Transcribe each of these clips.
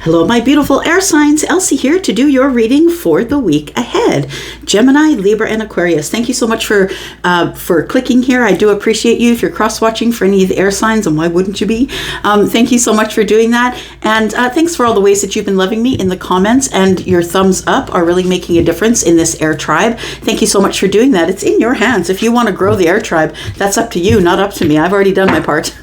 Hello, my beautiful air signs. Elsie here to do your reading for the week ahead. Gemini, Libra, and Aquarius. Thank you so much for clicking here. I do appreciate you if you're cross-watching for any of the air signs, and why wouldn't you be? Thank you so much for doing that. And thanks for all the ways that you've been loving me in the comments, and your thumbs up are really making a difference in this air tribe. Thank you so much for doing that. It's in your hands. If you want to grow the air tribe, that's up to you, not up to me. I've already done my part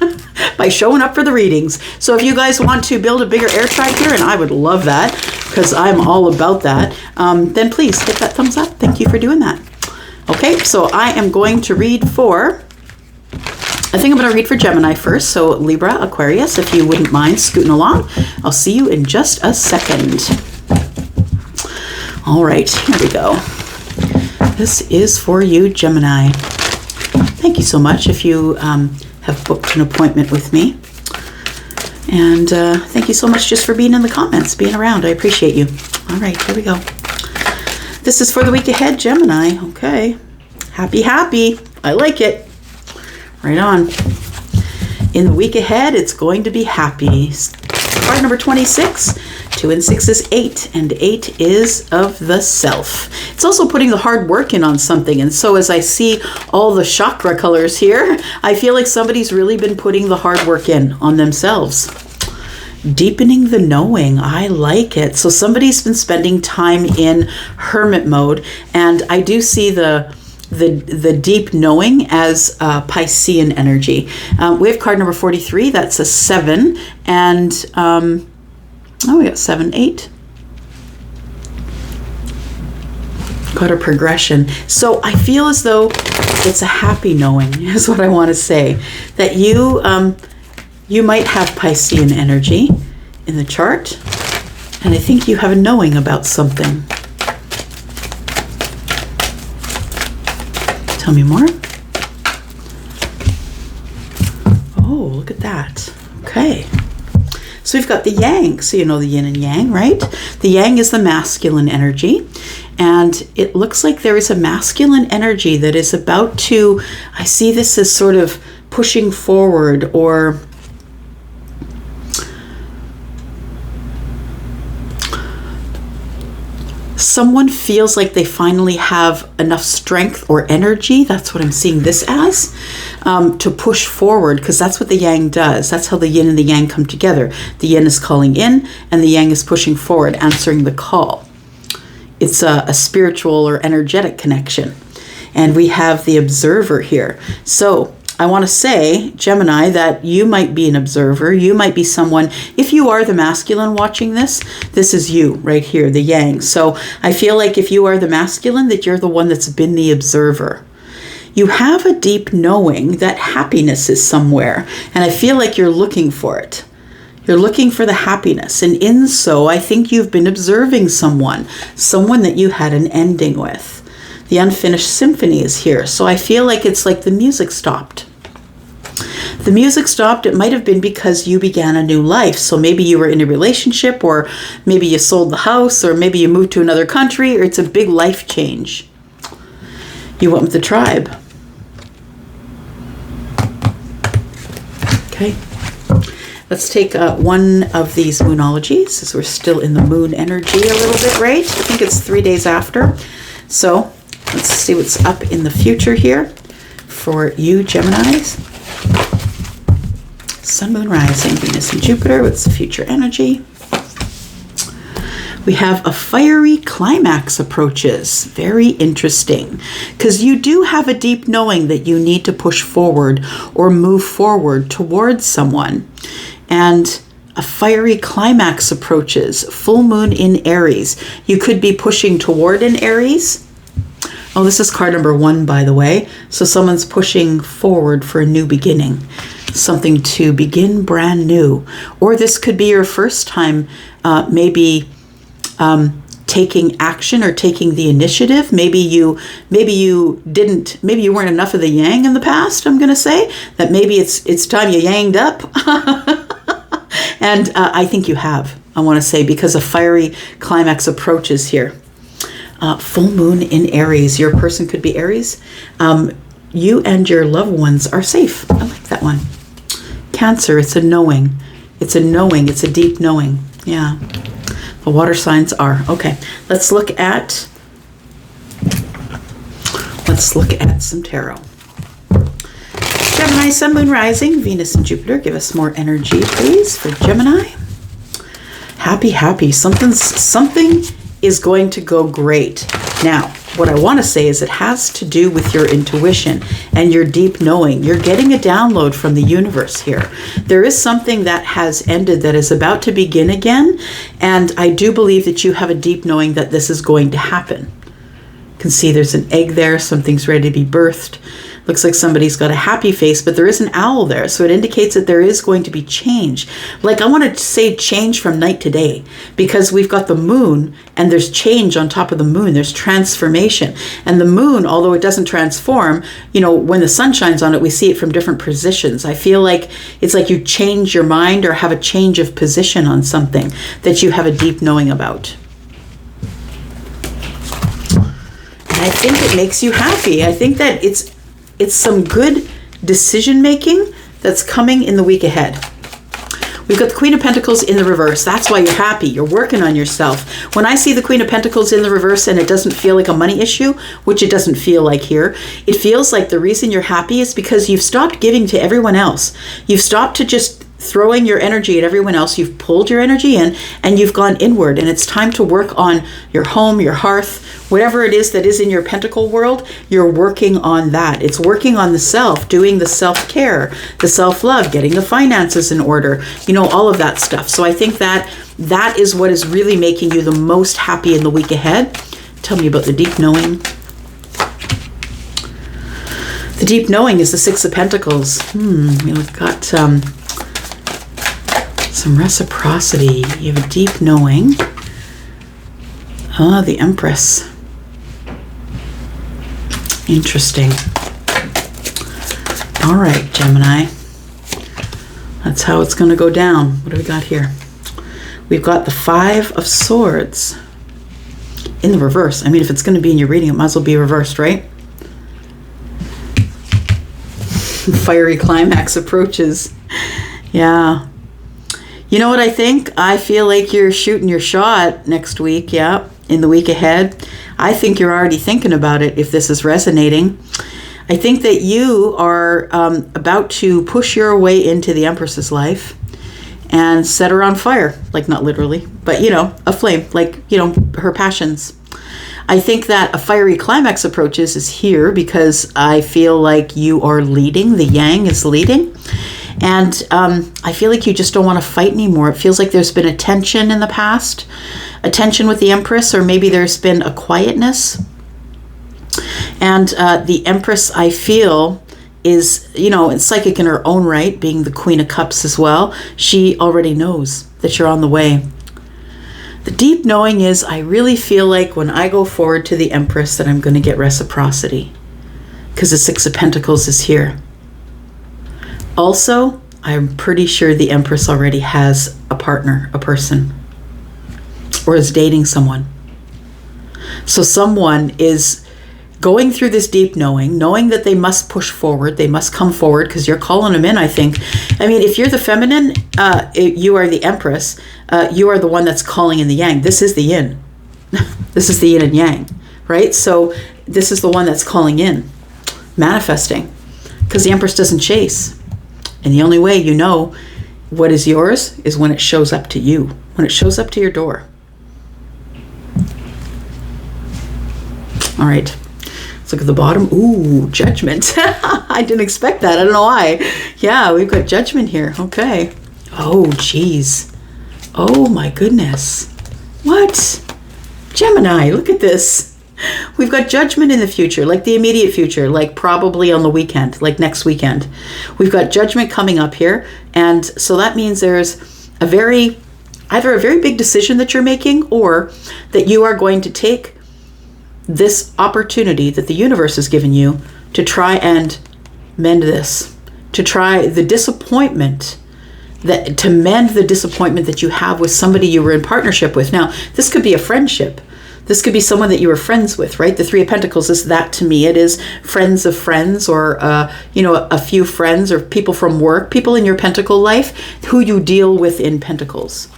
by showing up for the readings. So if you guys want to build a bigger air tribe here, and I would love that because I'm all about that, then please hit that thumbs up. Thank you for doing that. Okay, so I am going to read for, I think I'm going to read for Gemini first. So Libra, Aquarius, if you wouldn't mind scooting along. I'll see you in just a second. All right, here we go. This is for you, Gemini. Thank you so much if you have booked an appointment with me. And thank you so much just for being in the comments, being around. I appreciate you. All right, here we go. This is for the week ahead, Gemini. Okay. Happy, happy. I like it. Right on. In the week ahead, it's going to be happy. Card number 26. 2 and 6 is 8, and 8 is of the self. It's also putting the hard work in on something. And so as I see all the chakra colors here, I feel like somebody's really been putting the hard work in on themselves. Deepening the knowing. I like it. So somebody's been spending time in hermit mode, and I do see the deep knowing as Piscean energy. We have card number 43. That's a 7, and we got 7, 8. Got a progression. So I feel as though it's a happy knowing is what I want to say. That you might have Piscean energy in the chart, and I think you have a knowing about something. Tell me more. Oh, look at that. Okay. So we've got the yang. So you know the yin and yang, right? The yang is the masculine energy. And it looks like there is a masculine energy that is about to, I see this as sort of pushing forward, or someone feels like they finally have enough strength or energy. That's what I'm seeing this as, to push forward, because that's what the yang does. That's how the yin and the yang come together. The yin is calling in, and the yang is pushing forward, answering the call. It's a spiritual or energetic connection. And we have the observer here. So I want to say, Gemini, that you might be an observer. You might be someone, if you are the masculine watching this, this is you right here, the yang. So I feel like if you are the masculine, that you're the one that's been the observer. You have a deep knowing that happiness is somewhere, and I feel like you're looking for it. You're looking for the happiness, and in so, I think you've been observing someone that you had an ending with. The unfinished symphony is here, so I feel like it's like the music stopped. The music stopped. It might have been because you began a new life. So maybe you were in a relationship, or maybe you sold the house, or maybe you moved to another country, or it's a big life change. You went with the tribe. Okay. Let's take one of these moonologies, as we're still in the moon energy a little bit, right? I think it's 3 days after. So let's see what's up in the future here for you, Geminis. Sun, Moon, Rising, Venus, and Jupiter. What's the future energy? We have a fiery climax approaches. Very interesting, because you do have a deep knowing that you need to push forward or move forward towards someone. And a fiery climax approaches. Full moon in Aries. You could be pushing toward an Aries. Oh, this is card number 1, by the way. So someone's pushing forward for a new beginning. Something to begin brand new. Or this could be your first time maybe taking action or taking the initiative. Maybe you weren't enough of the yang in the past, I'm going to say. That maybe it's time you yanged up. And I think you have, I want to say, because a fiery climax approaches here. Full moon in Aries. Your person could be Aries. You and your loved ones are safe. I like that one. Cancer, it's a knowing. It's a knowing. It's a deep knowing. Yeah. The water signs are. Okay. Let's look at some tarot. Gemini, Sun, Moon, Rising, Venus and Jupiter. Give us more energy, please, for Gemini. Happy. Something is going to go great. Now, what I want to say is it has to do with your intuition and your deep knowing. You're getting a download from the universe here. There is something that has ended that is about to begin again, and I do believe that you have a deep knowing that this is going to happen. You can see there's an egg there, something's ready to be birthed. Looks like somebody's got a happy face, but there is an owl there. So it indicates that there is going to be change. Like, I want to say change from night to day, because we've got the moon and there's change on top of the moon. There's transformation. And the moon, although it doesn't transform, when the sun shines on it, we see it from different positions. I feel like it's like you change your mind or have a change of position on something that you have a deep knowing about. And I think it makes you happy. I think that it's some good decision making that's coming in the week ahead. We've got the Queen of Pentacles in the reverse. That's why you're happy. You're working on yourself. When I see the Queen of Pentacles in the reverse and it doesn't feel like a money issue, which it doesn't feel like here, it feels like the reason you're happy is because you've stopped giving to everyone else. You've stopped to just throwing your energy at everyone else. You've pulled your energy in and you've gone inward, and it's time to work on your home, your hearth, whatever it is that is in your pentacle world. You're working on that. It's working on the self, doing the self-care, the self-love, getting the finances in order, all of that stuff. So I think that is what is really making you the most happy in the week ahead. Tell me about the deep knowing. The deep knowing is the Six of Pentacles. We've got some reciprocity. You have a deep knowing. The Empress. Interesting. All right, Gemini. That's how it's going to go down. What do we got here? We've got the Five of Swords in the reverse. I mean, if it's going to be in your reading, it might as well be reversed, right? Fiery climax approaches. Yeah. You know what I think? I feel like you're shooting your shot next week, yeah, in the week ahead. I think you're already thinking about it if this is resonating. I think that you are about to push your way into the Empress's life and set her on fire. Like, not literally, but, a flame, like, her passions. I think that a fiery climax approaches is here because I feel like you are leading. The yang is leading. And I feel like you just don't want to fight anymore. It feels like there's been a tension in the past, a tension with the Empress, or maybe there's been a quietness. And the Empress, I feel, is, it's psychic in her own right, being the Queen of Cups as well. She already knows that you're on the way. The deep knowing is, I really feel like when I go forward to the Empress that I'm going to get reciprocity, because the Six of Pentacles is here. Also, I'm pretty sure the Empress already has a partner, a person, or is dating someone. So someone is going through this deep knowing that they must push forward, they must come forward, because you're calling them in, I think. I mean, if you're the feminine, you are the Empress, you are the one that's calling in the yang. This is the yin. This is the yin and yang, right? So this is the one that's calling in, manifesting, because the Empress doesn't chase. And the only way you know what is yours is when it shows up to you, when it shows up to your door. All right. Let's look at the bottom. Ooh, Judgment. I didn't expect that. I don't know why. Yeah, we've got Judgment here. Okay. Oh, geez. Oh, my goodness. What? Gemini, look at this. We've got Judgment in the future, like the immediate future, like probably on the weekend, like next weekend. We've got Judgment coming up here. And so that means there's either a very big decision that you're making, or that you are going to take this opportunity that the universe has given you to try and mend this, to try the disappointment, to mend the disappointment that you have with somebody you were in partnership with. Now, this could be a friendship. This could be someone that you were friends with, right? The Three of Pentacles is that to me. It is friends of friends, or, a few friends, or people from work, people in your pentacle life who you deal with in pentacles.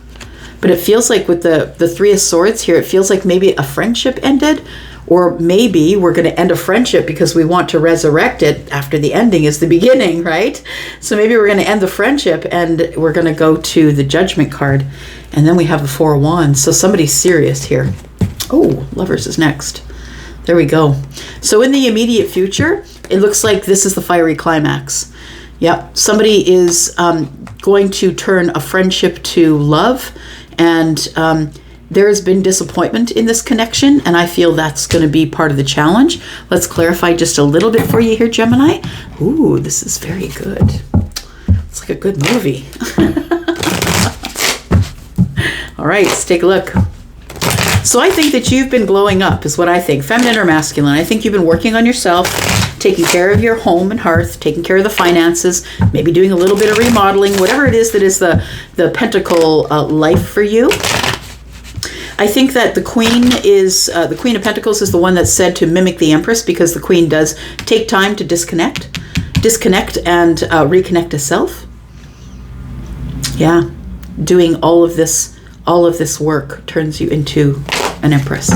But it feels like with the Three of Swords here, it feels like maybe a friendship ended, or maybe we're going to end a friendship because we want to resurrect it after the ending is the beginning, right? So maybe we're going to end the friendship and we're going to go to the Judgment card. And then we have the Four of Wands. So somebody's serious here. Oh, Lovers is next. There we go. So in the immediate future, it looks like this is the fiery climax. Yep. Somebody is going to turn a friendship to love, and there has been disappointment in this connection, and I feel that's going to be part of the challenge. Let's clarify just a little bit for you here, Gemini. Ooh, this is very good. It's like a good movie. All right, let's take a look. So I think that you've been glowing up is what I think. Feminine or masculine. I think you've been working on yourself, taking care of your home and hearth, taking care of the finances, maybe doing a little bit of remodeling, whatever it is that is the pentacle life for you. I think that the Queen of Pentacles is the one that's said to mimic the Empress, because the Queen does take time to disconnect and reconnect to self. Yeah, doing all of this work turns you into an Empress.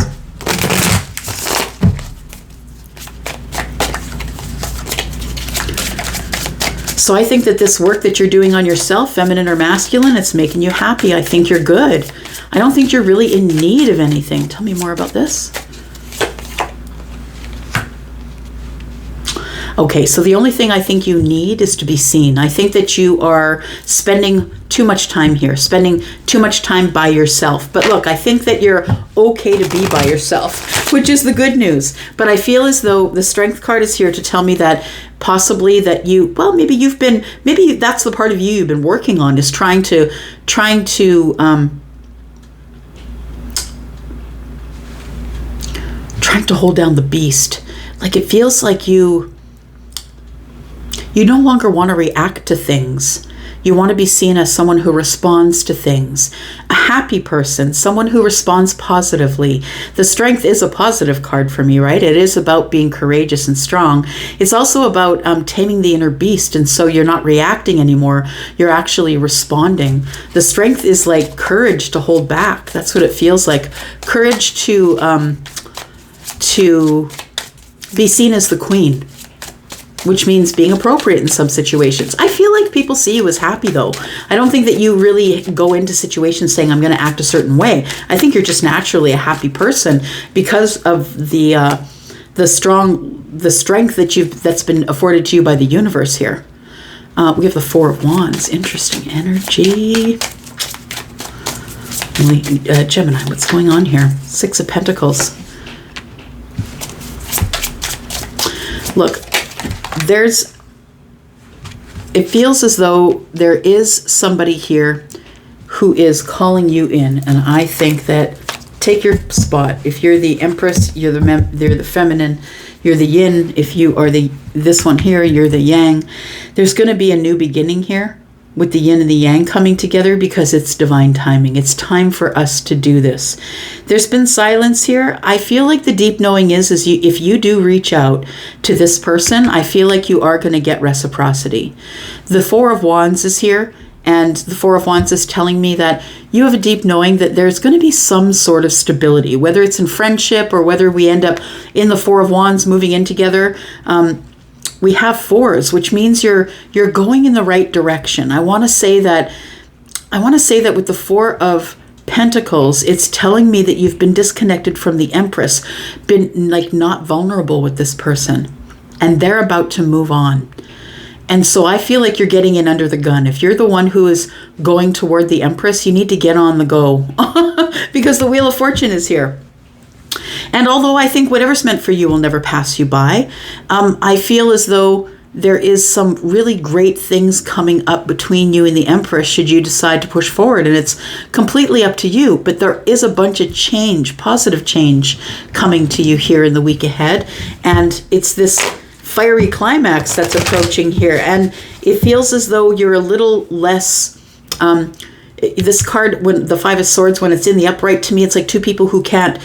So I think that this work that you're doing on yourself, feminine or masculine, it's making you happy. I think you're good. I don't think you're really in need of anything. Tell me more about this. Okay, so the only thing I think you need is to be seen. I think that you are spending too much time here, spending too much time by yourself. But look, I think that you're okay to be by yourself, which is the good news. But I feel as though the Strength card is here to tell me that possibly that maybe that's the part of you you've been working on, is trying to hold down the beast. Like, it feels like you no longer want to react to things. You want to be seen as someone who responds to things. A happy person, someone who responds positively. The Strength is a positive card for me, right? It is about being courageous and strong. It's also about taming the inner beast, and so you're not reacting anymore. You're actually responding. The Strength is like courage to hold back. That's what it feels like. Courage to be seen as the Queen, which means being appropriate in some situations. I feel like people see you as happy, though. I don't think that you really go into situations saying, I'm going to act a certain way. I think you're just naturally a happy person because of the strength that's been afforded to you by the universe here. We have the Four of Wands. Interesting energy. Gemini, what's going on here? Six of Pentacles. Look, it feels as though there is somebody here who is calling you in, and I think that take your spot. If you're the Empress, you're the feminine, you're the yin. If you are this one here, you're the yang. There's going to be a new beginning here with the yin and the yang coming together, because it's divine timing. It's time for us to do this. There's been silence here. I feel like the deep knowing is if you do reach out to this person, I feel like you are going to get reciprocity. The Four of Wands is here, and the Four of Wands is telling me that you have a deep knowing that there's going to be some sort of stability, whether it's in friendship or whether we end up in the Four of Wands moving in together. We have fours, which means you're going in the right direction. I want to say that with the Four of Pentacles, it's telling me that you've been disconnected from the Empress, been like not vulnerable with this person, and they're about to move on. And so I feel like you're getting in under the gun. If you're the one who is going toward the Empress, you need to get on the go because the Wheel of Fortune is here. And although I think whatever's meant for you will never pass you by, I feel as though there is some really great things coming up between you and the Empress should you decide to push forward. And it's completely up to you. But there is a bunch of change, positive change coming to you here in the week ahead. And it's this fiery climax that's approaching here. And it feels as though you're a little less... this card, when the Five of Swords, when it's in the upright, to me it's like two people who can't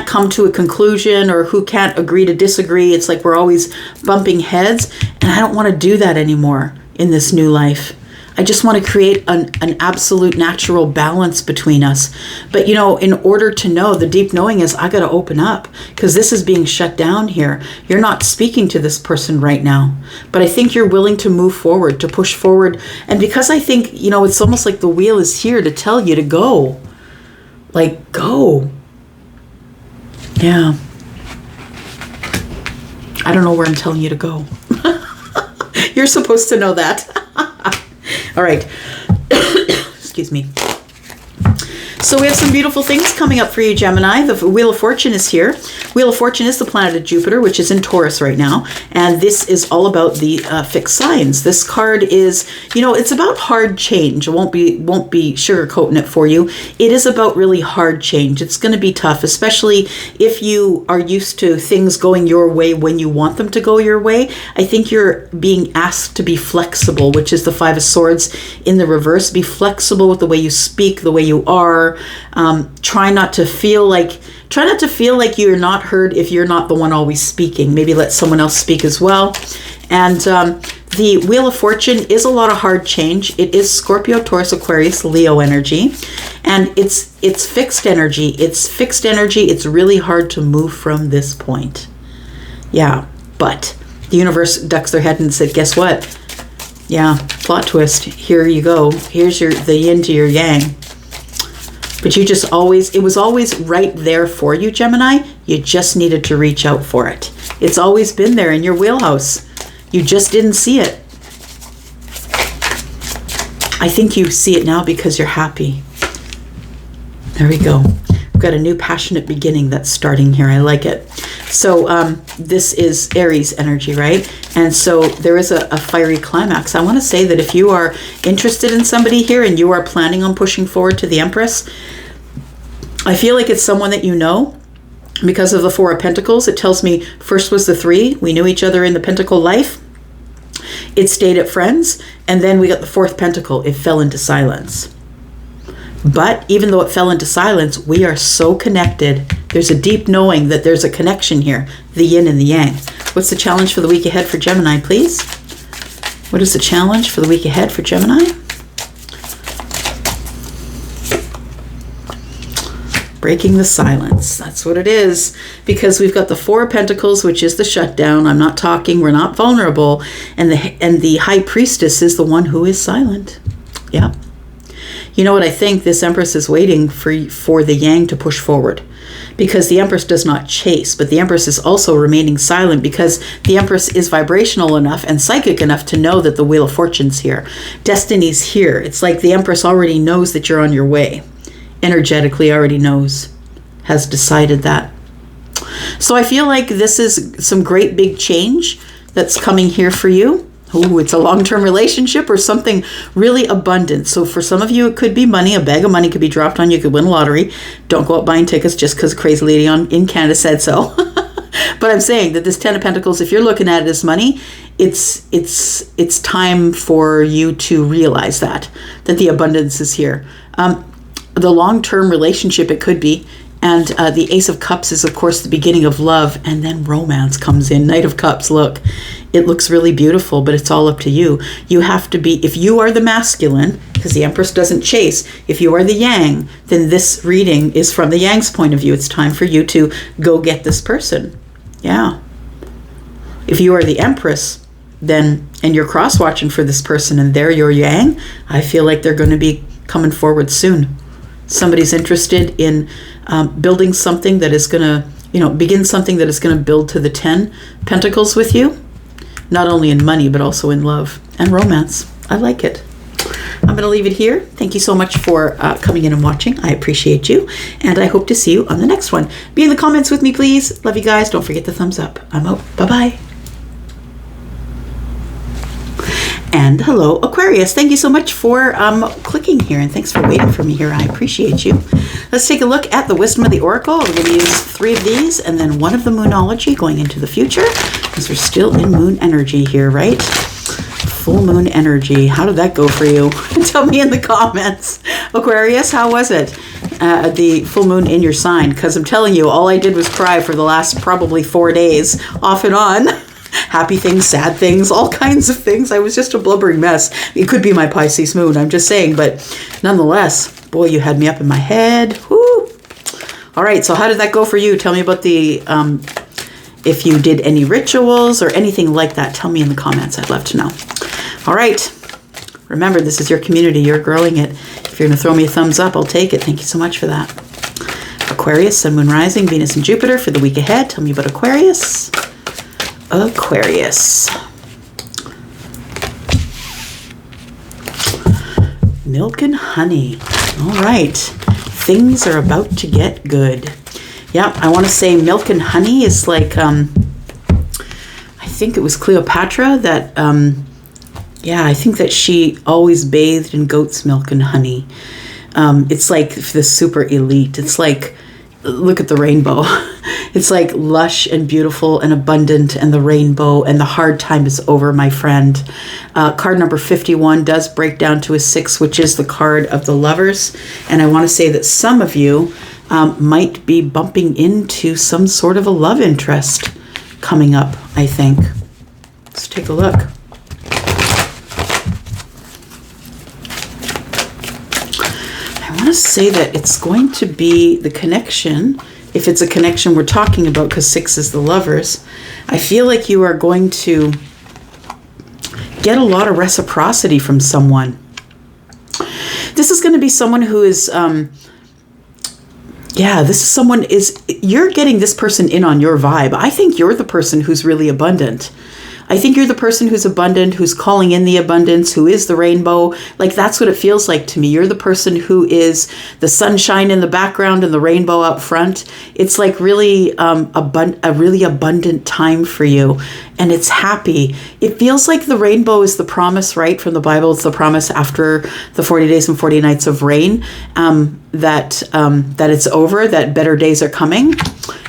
come to a conclusion or who can't agree to disagree. It's like we're always bumping heads, and I don't want to do that anymore in this new life. I just want to create an absolute natural balance between us. But, in order to know, the deep knowing is I got to open up because this is being shut down here. You're not speaking to this person right now, but I think you're willing to move forward, to push forward. And because I think, it's almost like the wheel is here to tell you to go. Like, go. Yeah. I don't know where I'm telling you to go. You're supposed to know that. All right. Excuse me. So we have some beautiful things coming up for you, Gemini. The Wheel of Fortune is here. Wheel of Fortune is the planet of Jupiter, which is in Taurus right now. And this is all about the fixed signs. This card is, it's about hard change. I won't be sugarcoating it for you. It is about really hard change. It's going to be tough, especially if you are used to things going your way when you want them to go your way. I think you're being asked to be flexible, which is the Five of Swords in the reverse. Be flexible with the way you speak, the way you are. Try not to feel like you're not heard if you're not the one always speaking. Maybe let someone else speak as well. And the Wheel of Fortune is a lot of hard change. It is Scorpio, Taurus, Aquarius, Leo energy. And it's fixed energy. It's fixed energy. It's really hard to move from this point. Yeah, but the universe ducks their head and said, guess what? Yeah, plot twist. Here you go. Here's the yin to your yang. But it was always right there for you, Gemini. You just needed to reach out for it. It's always been there in your wheelhouse. You just didn't see it. I think you see it now because you're happy. There we go. We've got a new passionate beginning that's starting here. I like it. So this is Aries energy, right? And so there is a fiery climax. I want to say that if you are interested in somebody here and you are planning on pushing forward to the Empress, I feel like it's someone that you know because of the Four of Pentacles. It tells me first was the Three. We knew each other in the Pentacle life. It stayed at friends. And then we got the Fourth Pentacle. It fell into silence. But even though it fell into silence, we are so connected. There's a deep knowing that there's a connection here, the yin and the yang. What's the challenge for the week ahead for Gemini, please? What is the challenge for the week ahead for Gemini? Breaking the silence. That's what it is. Because we've got the Four of Pentacles, which is the shutdown. I'm not talking. We're not vulnerable. And the High Priestess is the one who is silent. Yeah. You know what I think? This Empress is waiting for the Yang to push forward. Because the Empress does not chase, but the Empress is also remaining silent because the Empress is vibrational enough and psychic enough to know that the Wheel of Fortune's here. Destiny's here. It's like the Empress already knows that you're on your way. Energetically already knows. Has decided that. So I feel like this is some great big change that's coming here for you. Ooh, it's a long-term relationship or something really abundant. So for some of you, it could be money. A bag of money could be dropped on you. You could win a lottery. Don't go out buying tickets just because a crazy lady in Canada said so. But I'm saying that this Ten of Pentacles, if you're looking at it as money, it's time for you to realize that the abundance is here. The long-term relationship, it could be. And the Ace of Cups is, of course, the beginning of love. And then romance comes in. Knight of Cups, look. It looks really beautiful, but it's all up to you. You have to be, if you are the masculine, because the Empress doesn't chase, if you are the Yang, then this reading is from the Yang's point of view. It's time for you to go get this person. Yeah. If you are the Empress, then, and you're cross-watching for this person and they're your Yang, I feel like they're going to be coming forward soon. Somebody's interested in building something that is going to, begin something that is going to build to the 10 Pentacles with you. Not only in money, but also in love and romance. I like it. I'm going to leave it here. Thank you so much for coming in and watching. I appreciate you. And I hope to see you on the next one. Be in the comments with me, please. Love you guys. Don't forget the thumbs up. I'm out. Bye-bye. And hello, Aquarius. Thank you so much for clicking here, and thanks for waiting for me here. I appreciate you. Let's take a look at the Wisdom of the Oracle. We're going to use 3 of these and then 1 of the Moonology going into the future, because we're still in moon energy here, right? Full moon energy. How did that go for you? Tell me in the comments. Aquarius, how was it? The full moon in your sign, because I'm telling you, all I did was cry for the last probably 4 days, off and on. happy things, sad things, all kinds of things. I was just a blubbering mess. It could be my Pisces moon, I'm just saying, but nonetheless, boy, you had me up in my head. Woo! All right, so how did that go for you? Tell me about the, if you did any rituals or anything like that, tell me in the comments. I'd love to know. All right. Remember, this is your community. You're growing it. If you're going to throw me a thumbs up, I'll take it. Thank you so much for that. Aquarius, Sun, Moon, Rising, Venus, and Jupiter for the week ahead. Tell me about Aquarius. Aquarius. Milk and honey. All right. Things are about to get good. Yeah, I want to say milk and honey is like, I think it was Cleopatra that, I think that she always bathed in goat's milk and honey. It's like the super elite. It's like, look at the rainbow. It's like lush and beautiful and abundant, and the rainbow, and the hard time is over, my friend. Card number 51 does break down to a 6, which is the card of the lovers. And I want to say that some of you might be bumping into some sort of a love interest coming up, I think. Let's take a look. I want to say that it's going to be the connection. If it's a connection we're talking about, because 6 is the lovers, I feel like you are going to get a lot of reciprocity from someone. This is going to be someone who is, you're getting this person in on your vibe. I think you're the person who's really abundant. I think you're the person who's abundant, who's calling in the abundance, who is the rainbow. Like, that's what it feels like to me. You're the person who is the sunshine in the background and the rainbow out front. It's like really a really abundant time for you, and it's happy. It feels like the rainbow is the promise, right, from the Bible. It's the promise after the 40 days and 40 nights of rain, that it's over, that better days are coming.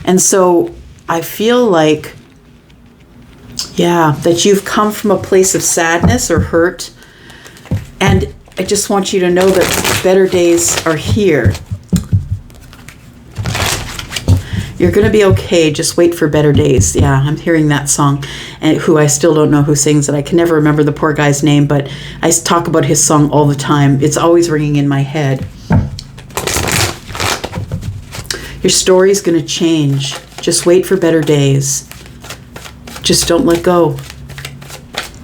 And so I feel like, that you've come from a place of sadness or hurt. And I just want you to know that better days are here. You're going to be okay. Just wait for better days. Yeah, I'm hearing that song, and who I still don't know who sings it. I can never remember the poor guy's name, but I talk about his song all the time. It's always ringing in my head. Your story's going to change. Just wait for better days. Just don't let go.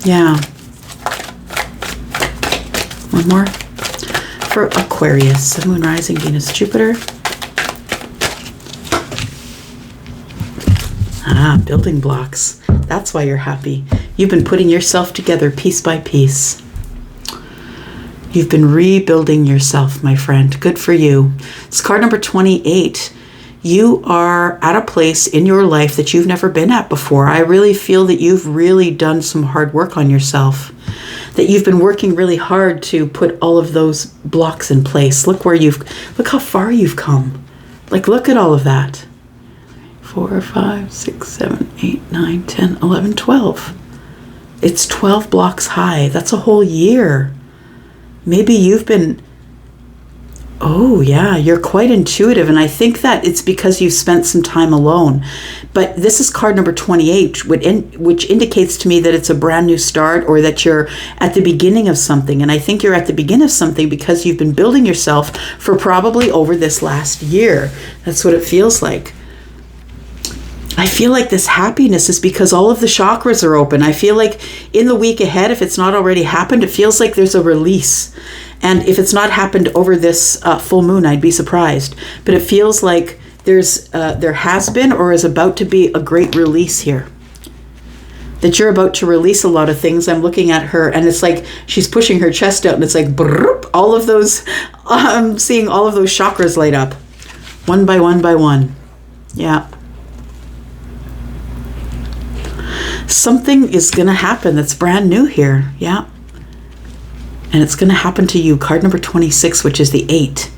Yeah. One more. For Aquarius, Sun, Moon, Rising, Venus, Jupiter. Building blocks. That's why you're happy. You've been putting yourself together piece by piece. You've been rebuilding yourself, my friend. Good for you. It's card number 28. You are at a place in your life that you've never been at before. I really feel that you've really done some hard work on yourself, that you've been working really hard to put all of those blocks in place. Look how far you've come. Like, look at all of that. 4, 5, 6, 7, 8, 9, 10, 11, 12. It's 12 blocks high. That's a whole year. Maybe you've been... Oh, yeah, you're quite intuitive, and I think that it's because you've spent some time alone. But this is card number 28, which indicates to me that it's a brand new start, or that you're at the beginning of something. And I think you're at the beginning of something because you've been building yourself for probably over this last year. That's what it feels like. I feel like this happiness is because all of the chakras are open. I feel like in the week ahead, if it's not already happened, it feels like there's a release. And if it's not happened over this full moon, I'd be surprised. But it feels like there has been or is about to be a great release here. That you're about to release a lot of things. I'm looking at her, and it's like she's pushing her chest out, and it's like brrr, all of those. I'm seeing all of those chakras light up, one by one by one. Yeah. Something is going to happen that's brand new here. Yeah. And it's going to happen to you. Card number 26, which is the 8.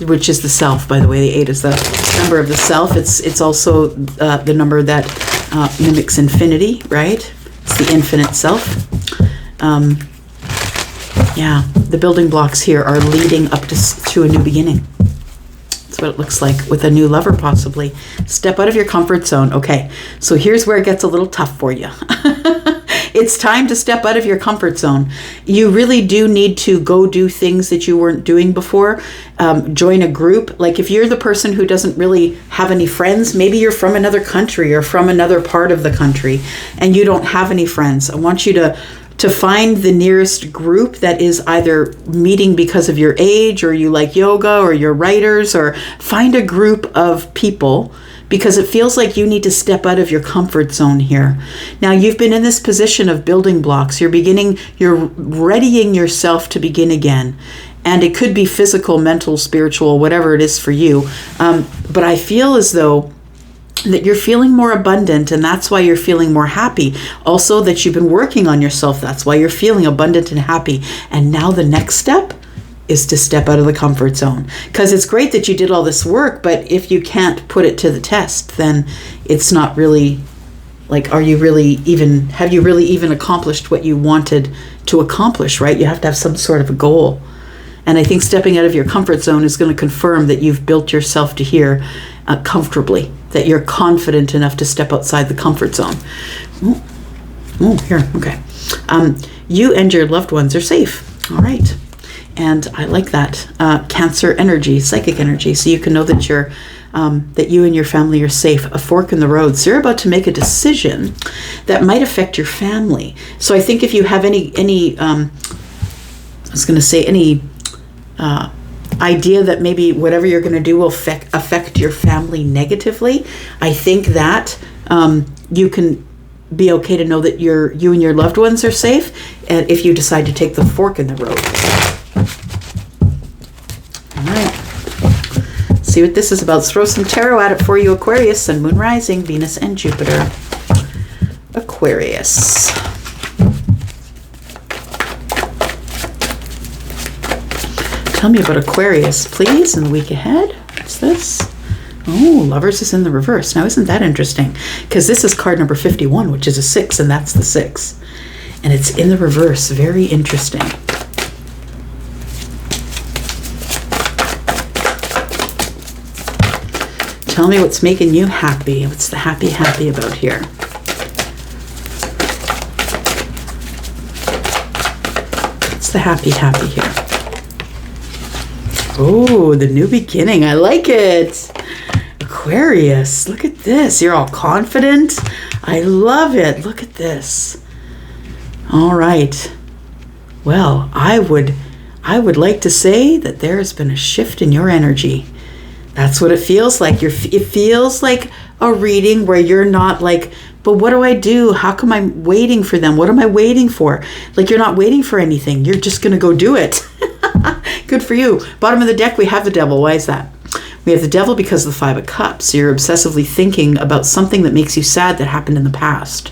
Which is the self, by the way. The 8 is the number of the self. It's also the number that mimics infinity, right? It's the infinite self. The building blocks here are leading up to a new beginning. That's That's what it looks like with a new lover, possibly. Step out of your comfort zone. Okay, so here's where it gets a little tough for you. It's time to step out of your comfort zone. You really do need to go do things that you weren't doing before. Join a group. Like if you're the person who doesn't really have any friends, maybe you're from another country or from another part of the country and you don't have any friends. I want you to find the nearest group that is either meeting because of your age, or you like yoga, or you're writers, or find a group of people, because it feels like you need to step out of your comfort zone here. Now, you've been in this position of building blocks. You're readying yourself to begin again. And it could be physical, mental, spiritual, whatever it is for you. But I feel as though that you're feeling more abundant, and that's why you're feeling more happy. Also, that you've been working on yourself. That's why you're feeling abundant and happy. And now the next step is to step out of the comfort zone. Because it's great that you did all this work, but if you can't put it to the test, then it's not really, like, have you really even accomplished what you wanted to accomplish, right? You have to have some sort of a goal. And I think stepping out of your comfort zone is going to confirm that you've built yourself to here comfortably, that you're confident enough to step outside the comfort zone. Here, okay. You and your loved ones are safe. All right. And I like that. Cancer energy, psychic energy. So you can know that that you and your family are safe. A fork in the road. So you're about to make a decision that might affect your family. So I think if you have any idea that maybe whatever you're going to do will affect your family negatively, I think that you can be okay to know that you and your loved ones are safe, and if you decide to take the fork in the road. All right. See what this is about. Throw some tarot at it for you, Aquarius. Sun, Moon, Rising, Venus, and Jupiter. Aquarius. Tell me about Aquarius, please, in the week ahead. What's this? Oh, Lovers is in the reverse. Now, isn't that interesting? Because this is card number 51, which is a 6, and that's the 6. And it's in the reverse. Very interesting. Tell me what's making you happy. What's the happy about here? What's the happy here? Oh, the new beginning. I like it. Aquarius, look at this. You're all confident. I love it. Look at this. All right. Well, I would like to say that there has been a shift in your energy. That's what it feels like. It feels like a reading where you're not like, but what do I do? How come I'm waiting for them? What am I waiting for? Like, you're not waiting for anything. You're just going to go do it. Good for you. Bottom of the deck, we have the Devil. Why is that? We have the Devil because of the 5 of Cups. You're obsessively thinking about something that makes you sad that happened in the past.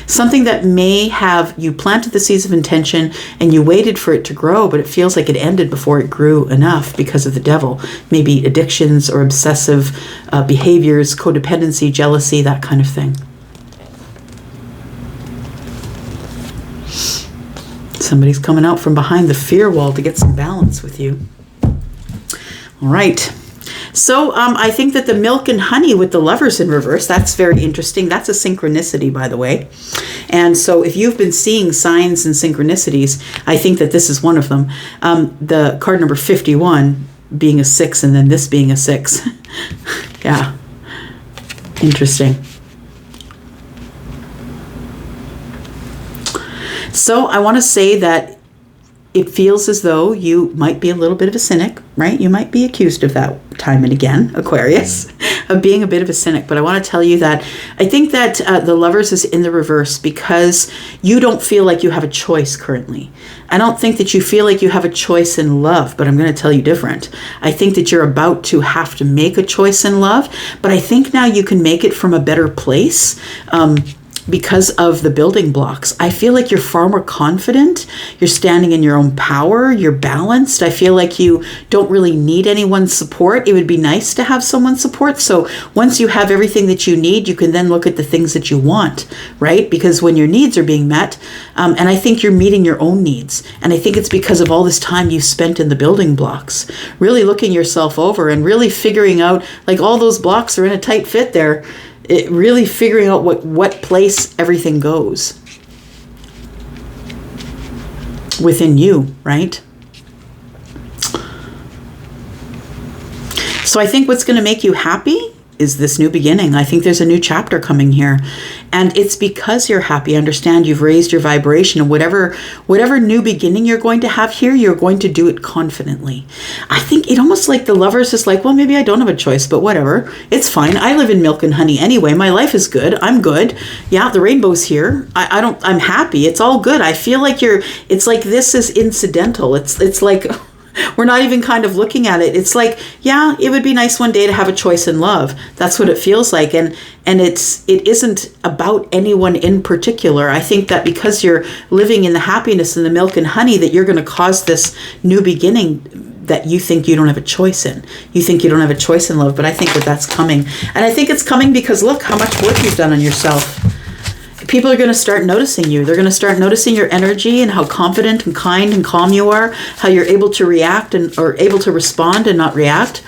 Something that may have, you planted the seeds of intention and you waited for it to grow, but it feels like it ended before it grew enough because of the Devil. Maybe addictions or obsessive behaviors, codependency, jealousy, that kind of thing. Somebody's coming out from behind the fear wall to get some balance with you. All right. So I think that the milk and honey with the Lovers in reverse, that's very interesting. That's a synchronicity, by the way. And so if you've been seeing signs and synchronicities, I think that this is one of them. The card number 51 being a 6 and then this being a 6. Yeah. Interesting. So I want to say that it feels as though you might be a little bit of a cynic, right? You might be accused of that time and again, Aquarius, of being a bit of a cynic. But I want to tell you that I think that the Lovers is in the reverse because you don't feel like you have a choice currently. I don't think that you feel like you have a choice in love, but I'm going to tell you different. I think that you're about to have to make a choice in love, but I think now you can make it from a better place. because of the building blocks. I feel like you're far more confident. You're standing in your own power. You're balanced. I feel like you don't really need anyone's support. It would be nice to have someone's support. So once you have everything that you need, you can then look at the things that you want, right? Because when your needs are being met, and I think you're meeting your own needs. And I think it's because of all this time you spent in the building blocks, really looking yourself over and really figuring out, like, all those blocks are in a tight fit there. Really figuring out what place everything goes within you, right? So I think what's going to make you happy is this new beginning. I think there's a new chapter coming here. And it's because you're happy. Understand you've raised your vibration, and whatever new beginning you're going to have here, you're going to do it confidently. I think it almost like the Lovers is like, well, maybe I don't have a choice, but whatever. It's fine. I live in milk and honey anyway. My life is good. I'm good. Yeah, the rainbow's here. I'm happy. It's all good. I feel like it's like this is incidental. It's like we're not even kind of looking at it. It's like, yeah, it would be nice one day to have a choice in love. That's what it feels like. And it isn't about anyone in particular. I think that because you're living in the happiness and the milk and honey, that you're going to cause this new beginning that you think you don't have a choice in. You think you don't have a choice in love, but I think that that's coming. And I think it's coming because look how much work you've done on yourself. People are going to start noticing you. They're going to start noticing your energy and how confident and kind and calm you are, how you're able to react or able to respond and not react.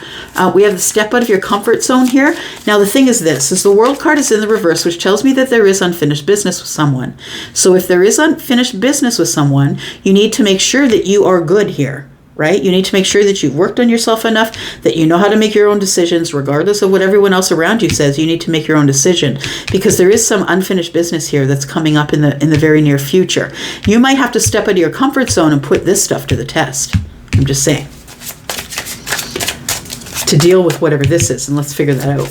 We have the step out of your comfort zone here. Now, the thing is this, is the World card is in the reverse, which tells me that there is unfinished business with someone. So if there is unfinished business with someone, you need to make sure that you are good here. Right? You need to make sure that you've worked on yourself enough that you know how to make your own decisions, regardless of what everyone else around you says. You need to make your own decision because there is some unfinished business here that's coming up in the very near future. You might have to step out of your comfort zone and put this stuff to the test. I'm just saying. To deal with whatever this is, and let's figure that out.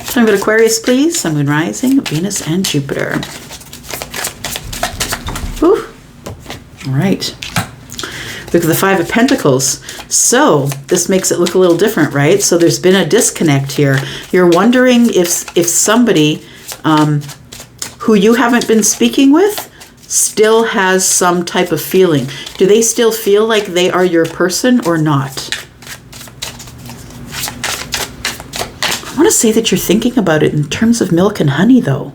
So I'm going to Aquarius, please. Sun, Moon, Rising, Venus, and Jupiter. Whew. All right. Look at the Five of Pentacles. So this makes it look a little different, right? So there's been a disconnect here. You're wondering if somebody who you haven't been speaking with still has some type of feeling. Do they still feel like they are your person or not? I want to say that you're thinking about it in terms of milk and honey, though.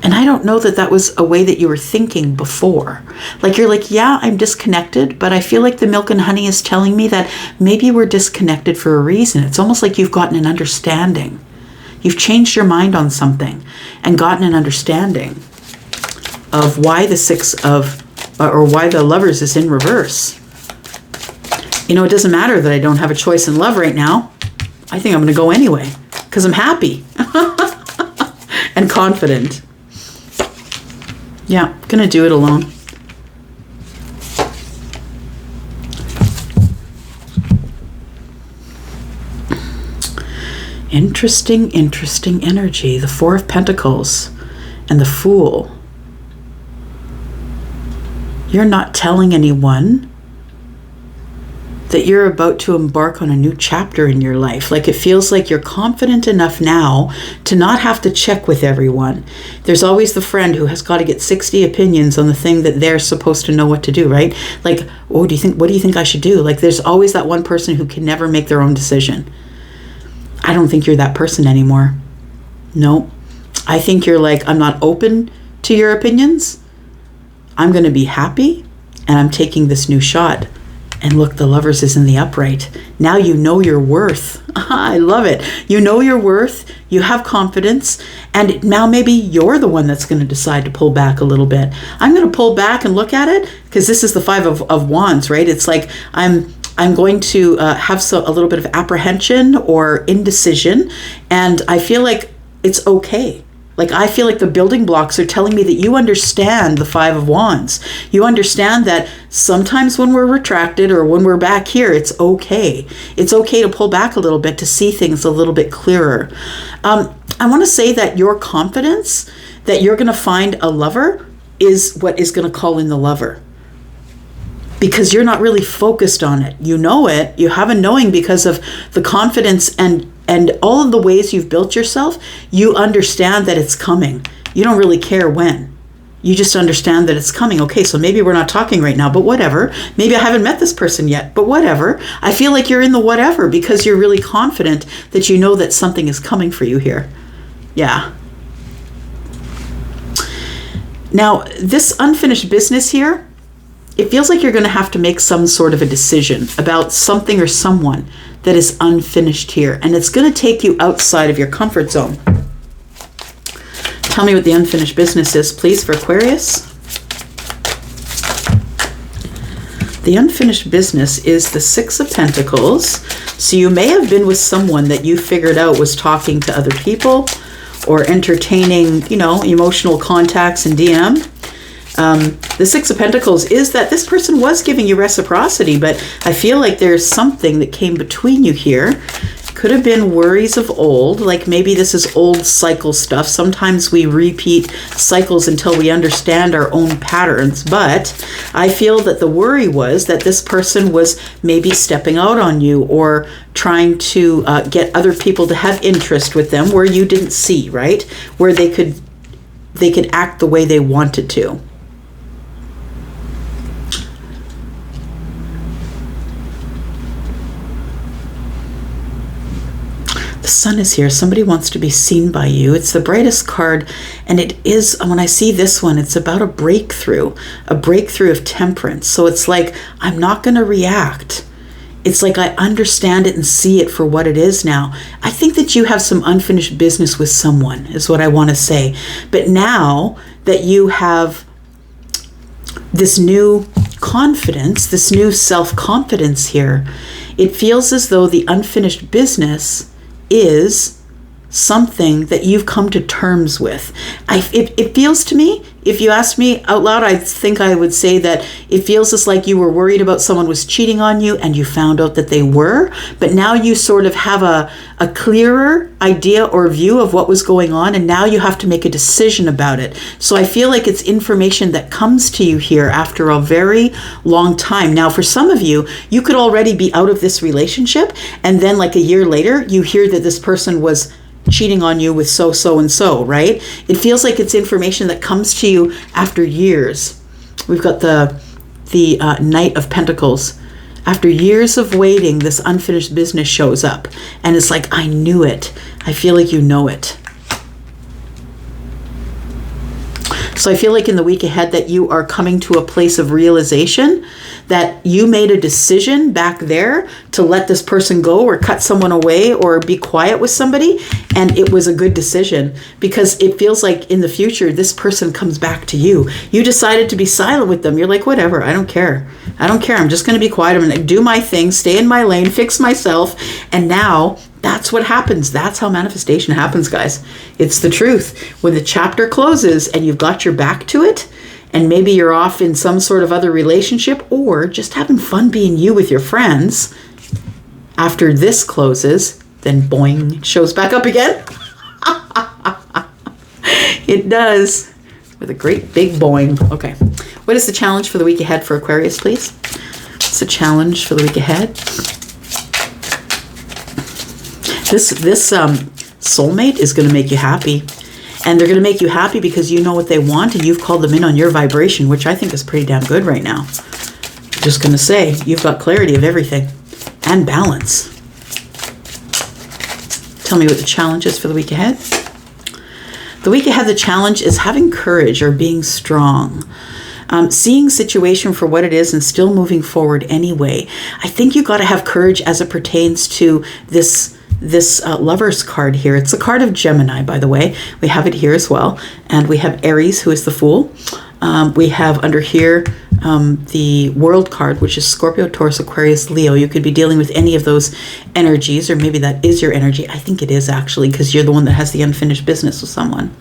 And I don't know that that was a way that you were thinking before. Like you're like, yeah, I'm disconnected, but I feel like the milk and honey is telling me that maybe we're disconnected for a reason. It's almost like you've gotten an understanding. You've changed your mind on something and gotten an understanding of why the why the Lovers is in reverse. You know, it doesn't matter that I don't have a choice in love right now. I think I'm going to go anyway because I'm happy and confident. Yeah, I'm gonna do it alone. Interesting energy. The Four of Pentacles and the Fool. You're not telling anyone that you're about to embark on a new chapter in your life. Like it feels like you're confident enough now to not have to check with everyone. There's always the friend who has got to get 60 opinions on the thing that they're supposed to know what to do, right? Like, what do you think I should do? Like there's always that one person who can never make their own decision. I don't think you're that person anymore. No. I think you're like, I'm not open to your opinions. I'm going to be happy and I'm taking this new shot. And look, the Lovers is in the upright. Now you know your worth. I love it. You know your worth. You have confidence. And now maybe you're the one that's going to decide to pull back a little bit. I'm going to pull back and look at it because this is the Five of Wands, right? It's like I'm going to have a little bit of apprehension or indecision. And I feel like it's okay. Like I feel like the building blocks are telling me that you understand the Five of Wands. You understand that sometimes when we're retracted or when we're back here, it's okay. It's okay to pull back a little bit to see things a little bit clearer. I want to say that your confidence that you're going to find a lover is what is going to call in the lover. Because you're not really focused on it. You know it. You have a knowing because of the confidence and and all of the ways you've built yourself, you understand that it's coming. You don't really care when. You just understand that it's coming. Okay, so maybe we're not talking right now, but whatever. Maybe I haven't met this person yet, but whatever. I feel like you're in the whatever because you're really confident that you know that something is coming for you here. Yeah. Now, this unfinished business here, it feels like you're going to have to make some sort of a decision about something or someone that is unfinished here. And it's going to take you outside of your comfort zone. Tell me what the unfinished business is, please, for Aquarius. The unfinished business is the Six of Pentacles. So you may have been with someone that you figured out was talking to other people or entertaining, emotional contacts in DM. The Six of Pentacles is that this person was giving you reciprocity, but I feel like there's something that came between you here. Could have been worries of old, like maybe this is old cycle stuff. Sometimes we repeat cycles until we understand our own patterns, but I feel that the worry was that this person was maybe stepping out on you or trying to get other people to have interest with them where you didn't see, right? Where they could act the way they wanted to. The sun is here. Somebody wants to be seen by you. It's the brightest card, and it is, when I see this one, it's about a breakthrough of temperance. So it's like, I'm not going to react. It's like I understand it and see it for what it is now. I think that you have some unfinished business with someone, is what I want to say. But now that you have this new confidence, this new self-confidence here, it feels as though the unfinished business is something that you've come to terms with. It feels to me, if you ask me out loud, I think I would say that it feels just like you were worried about someone was cheating on you and you found out that they were, but now you sort of have a clearer idea or view of what was going on, and now you have to make a decision about it. So I feel like it's information that comes to you here after a very long time. Now, for some of you, you could already be out of this relationship, and then like a year later, you hear that this person was cheating on you with so and so, right? It feels like it's information that comes to you after years. We've got the Knight of Pentacles. After years of waiting, this unfinished business shows up, and it's like, I knew it. I feel like you know it. So I feel like in the week ahead that you are coming to a place of realization that you made a decision back there to let this person go or cut someone away or be quiet with somebody. And it was a good decision because it feels like in the future, this person comes back to you. You decided to be silent with them. You're like, whatever, I don't care. I don't care. I'm just going to be quiet. I'm going to do my thing, stay in my lane, fix myself. And now that's what happens. That's how manifestation happens, guys. It's the truth. When the chapter closes and you've got your back to it, and maybe you're off in some sort of other relationship or just having fun being you with your friends, after this closes, then boing, it shows back up again. It does, with a great big boing. Okay. What is the challenge for the week ahead for Aquarius, please? What's the challenge for the week ahead? This soulmate is going to make you happy. And they're going to make you happy because you know what they want and you've called them in on your vibration, which I think is pretty damn good right now. Just going to say, you've got clarity of everything and balance. Tell me what the challenge is for the week ahead. The week ahead, the challenge is having courage or being strong. Seeing situation for what it is and still moving forward anyway. I think you got to have courage as it pertains to this Lover's card here. It's a card of Gemini, by the way. We have it here as well. And we have Aries, who is the Fool. We have under here the World card, which is Scorpio, Taurus, Aquarius, Leo. You could be dealing with any of those energies, or maybe that is your energy. I think it is actually, because you're the one that has the unfinished business with someone.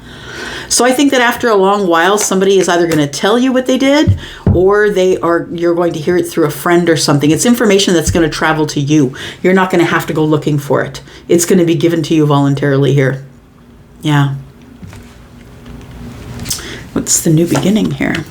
So I think that after a long while, somebody is either going to tell you what they did, or you're going to hear it through a friend or something. It's information that's going to travel to you. You're not going to have to go looking for it. It's going to be given to you voluntarily here. Yeah. What's the new beginning here?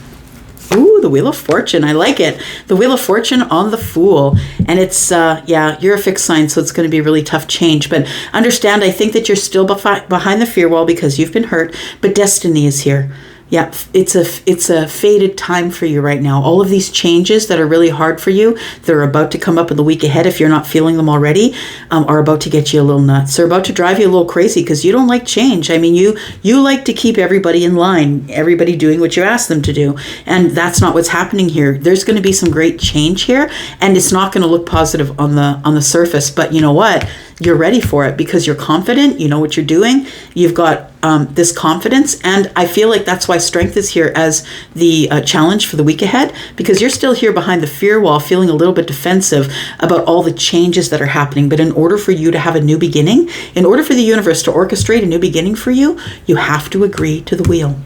Ooh, the Wheel of Fortune. I like it. The Wheel of Fortune on the Fool. And it's, yeah, you're a fixed sign, so it's going to be a really tough change. But understand, I think that you're still behind the fear wall because you've been hurt, but destiny is here. Yeah, it's a fated time for you right now. All of these changes that are really hard for you, that are about to come up in the week ahead, if you're not feeling them already, are about to get you a little nuts. They're about to drive you a little crazy because you don't like change. I mean, you like to keep everybody in line, everybody doing what you ask them to do. And that's not what's happening here. There's going to be some great change here, and it's not going to look positive on the surface. But you know what? You're ready for it because you're confident. You know what you're doing. You've got this confidence. And I feel like that's why strength is here as the challenge for the week ahead, because you're still here behind the fear wall, feeling a little bit defensive about all the changes that are happening. But in order for you to have a new beginning, in order for the universe to orchestrate a new beginning for you, you have to agree to the wheel.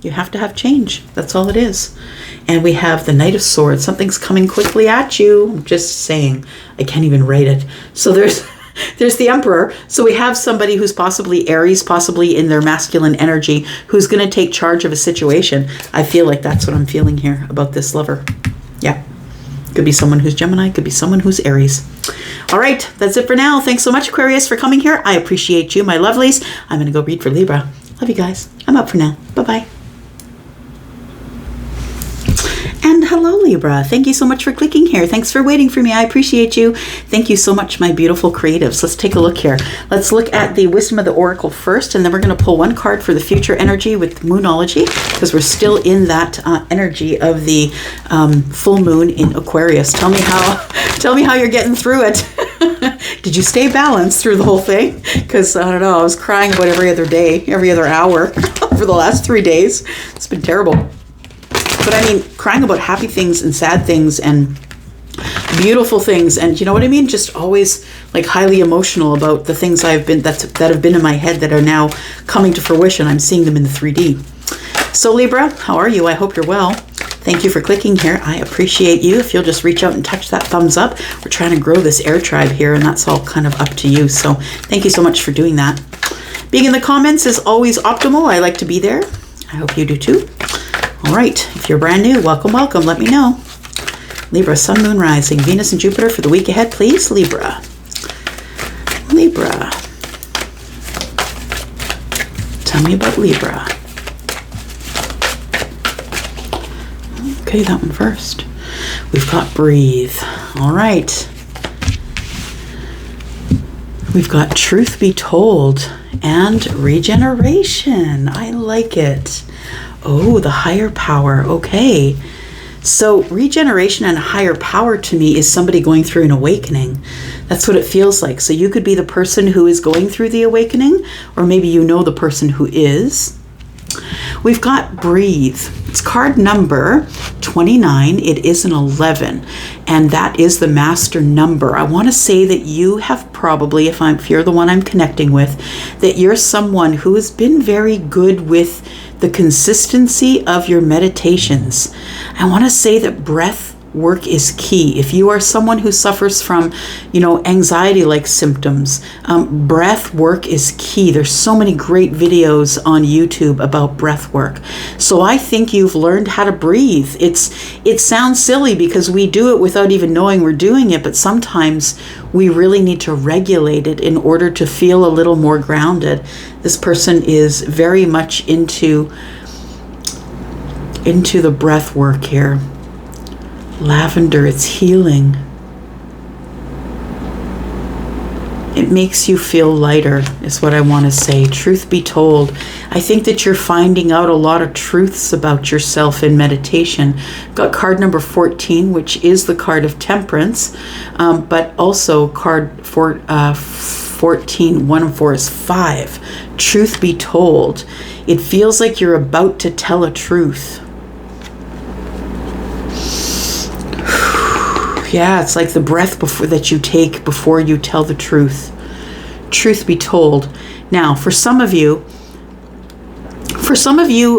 You have to have change. That's all it is. And we have the Knight of Swords. Something's coming quickly at you. I'm just saying. I can't even write it. So there's the Emperor. So we have somebody who's possibly Aries, possibly in their masculine energy, who's going to take charge of a situation. I feel like that's what I'm feeling here about this lover. Yeah. Could be someone who's Gemini, could be someone who's Aries. All right, that's it for now. Thanks so much, Aquarius, for coming here. I appreciate you, my lovelies. I'm going to go read for Libra. Love you guys. I'm up for now. Bye-bye. And hello, Libra. Thank you so much for clicking here. Thanks for waiting for me. I appreciate you. Thank you so much, my beautiful creatives. Let's take a look here. Let's look at the Wisdom of the Oracle first, and then we're going to pull one card for the future energy with Moonology, because we're still in that energy of the full moon in Aquarius. Tell me how you're getting through it. Did you stay balanced through the whole thing? Because, I don't know, I was crying about every other day, every other hour for the last 3 days. It's been terrible. But I mean, crying about happy things and sad things and beautiful things, and you know what I mean? Just always like highly emotional about the things that have been in my head that are now coming to fruition. I'm seeing them in the 3D. So Libra, how are you? I hope you're well. Thank you for clicking here. I appreciate you. If you'll just reach out and touch that thumbs up. We're trying to grow this air tribe here, and that's all kind of up to you. So thank you so much for doing that. Being in the comments is always optimal. I like to be there. I hope you do too. All right, if you're brand new, welcome, welcome. Let me know. Libra, Sun, Moon, Rising, Venus, and Jupiter for the week ahead, please. Libra. Libra. Tell me about Libra. Okay, that one first. We've got Breathe. All right. We've got Truth Be Told and Regeneration. I like it. Oh, the higher power. Okay. So regeneration and higher power to me is somebody going through an awakening. That's what it feels like. So you could be the person who is going through the awakening, or maybe you know the person who is. We've got Breathe. It's card number 29. It is an 11, and that is the master number. I want to say that you have probably, if you're the one I'm connecting with, that you're someone who has been very good with the consistency of your meditations. I want to say that breath work is key. If you are someone who suffers from, anxiety-like symptoms, breath work is key. There's so many great videos on YouTube about breath work. So I think you've learned how to breathe. It sounds silly because we do it without even knowing we're doing it, but sometimes we really need to regulate it in order to feel a little more grounded. This person is very much into the breath work here. Lavender, it's healing. It makes you feel lighter, is what I want to say. Truth be told, I think that you're finding out a lot of truths about yourself in meditation. Got card number 14, which is the card of temperance, but also card 14, 1 and 4 is 5. Truth be told, it feels like you're about to tell a truth. Yeah, it's like the breath that you take before you tell the truth. Truth be told. Now, for some of you,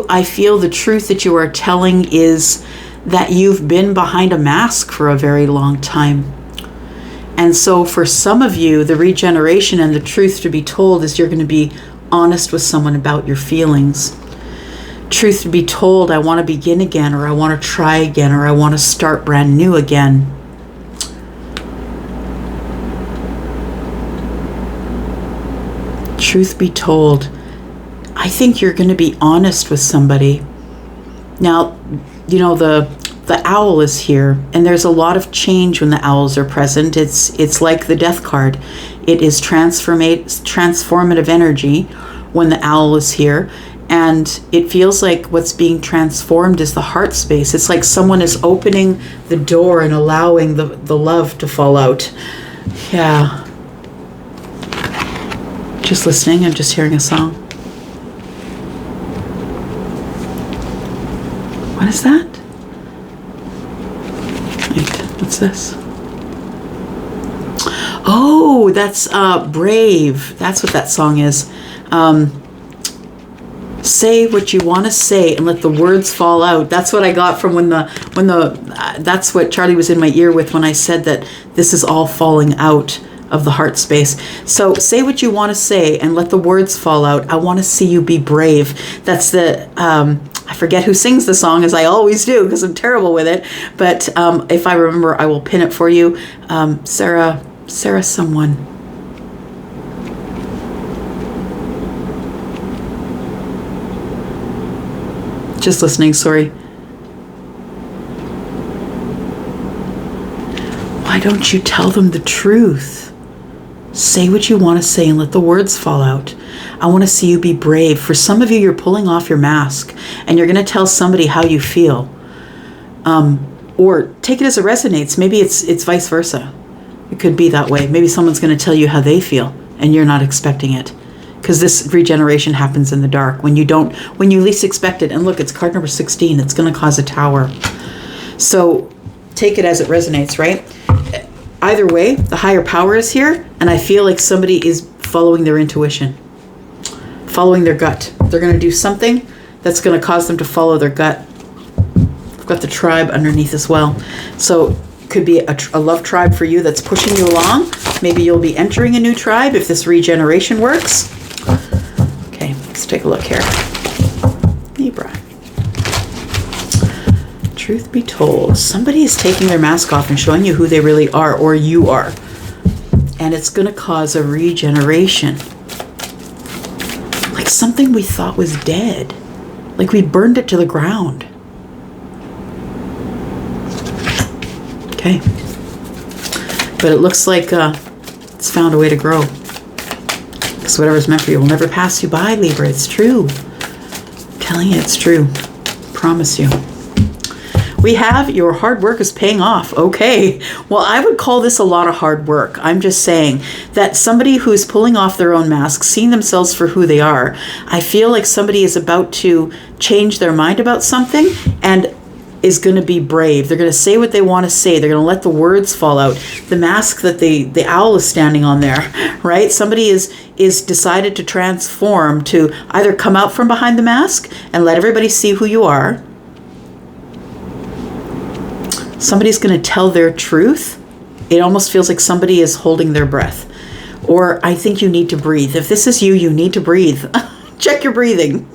I feel the truth that you are telling is that you've been behind a mask for a very long time. And so for some of you, the regeneration and the truth to be told is you're going to be honest with someone about your feelings. Truth be told, I want to begin again, or I want to try again, or I want to start brand new again. Truth be told, I think you're going to be honest with somebody. Now, you know, the owl is here, and there's a lot of change when the owls are present. It's like the death card. It is transformative energy when the owl is here, and it feels like what's being transformed is the heart space. It's like someone is opening the door and allowing the love to fall out. Yeah. Just listening, I'm just hearing a song. What is that? Wait, what's this? Oh, that's Brave. That's what that song is. Say what you want to say and let the words fall out. That's what I got from when that's what Charlie was in my ear with when I said that this is all falling out of the heart space. So say what you want to say and let the words fall out. I want to see you be brave. That's the I forget who sings the song, as I always do because I'm terrible with it, but if I remember, I will pin it for you. Sarah someone. Just listening, sorry. Why don't you tell them the truth? Say what you want to say and let the words fall out. I want to see you be brave. For some of you, you're pulling off your mask and you're going to tell somebody how you feel. Or take it as it resonates. Maybe it's vice versa. It could be that way. Maybe someone's going to tell you how they feel and you're not expecting it. Because this regeneration happens in the dark when you least expect it. And look, it's card number 16. It's going to cause a tower. So take it as it resonates, right? Either way, the higher power is here. And I feel like somebody is following their intuition, following their gut. They're going to do something that's going to cause them to follow their gut. I've got the tribe underneath as well. So it could be a love tribe for you that's pushing you along. Maybe you'll be entering a new tribe if this regeneration works. Okay, let's take a look here. Libra. Truth be told, somebody is taking their mask off and showing you who they really are, or you are. And it's going to cause a regeneration. Like something we thought was dead. Like we burned it to the ground. Okay. But it looks like it's found a way to grow. Because whatever's meant for you will never pass you by, Libra. It's true. I'm telling you, it's true. Promise you. We have your hard work is paying off. Okay. Well, I would call this a lot of hard work. I'm just saying that somebody who's pulling off their own mask, seeing themselves for who they are, I feel like somebody is about to change their mind about something and is going to be brave. They're going to say what they want to say. They're going to let the words fall out. The mask that the owl is standing on there, right? Somebody is decided to transform, to either come out from behind the mask and let everybody see who you are. Somebody's going to tell their truth. It almost feels like somebody is holding their breath. Or I think you need to breathe. If this is you, you need to breathe. Check your breathing.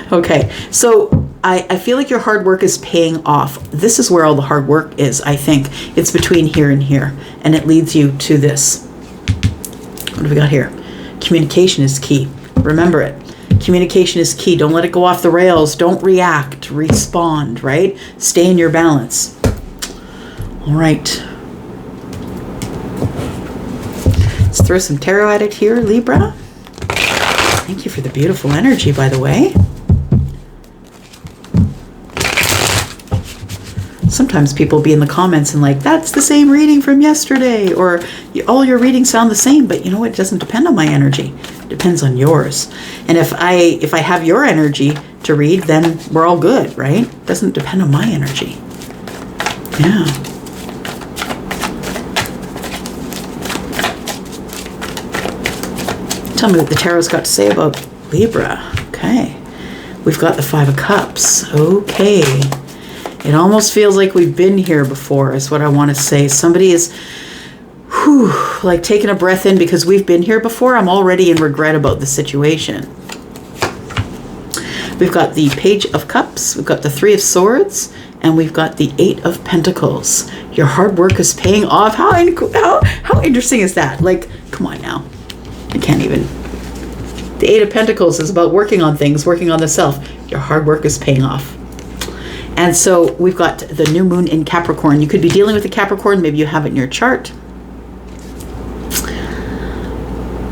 Okay, so I feel like your hard work is paying off. This is where all the hard work is, I think. It's between here and here, and it leads you to this. What do we got here? Communication is key. Remember it. Communication is key. Don't let it go off the rails. Don't react. Respond, right? Stay in your balance. All right. Let's throw some tarot at it here, Libra. Thank you for the beautiful energy, by the way. Sometimes people be in the comments and like, that's the same reading from yesterday, or all your readings sound the same, but you know what? It doesn't depend on my energy. It depends on yours. And if I have your energy to read, then we're all good, right? It doesn't depend on my energy. Yeah. Tell me what the tarot's got to say about Libra. Okay. We've got the 5 of Cups. Okay. It almost feels like we've been here before, is what I want to say. Somebody is, like taking a breath in because we've been here before. I'm already in regret about the situation. We've got the Page of Cups, we've got the Three of Swords, and we've got the Eight of Pentacles. Your hard work is paying off. How interesting is that? Like, come on now. I can't even. The Eight of Pentacles is about working on things, working on the self. Your hard work is paying off. And so we've got the new moon in Capricorn. You could be dealing with a Capricorn. Maybe you have it in your chart.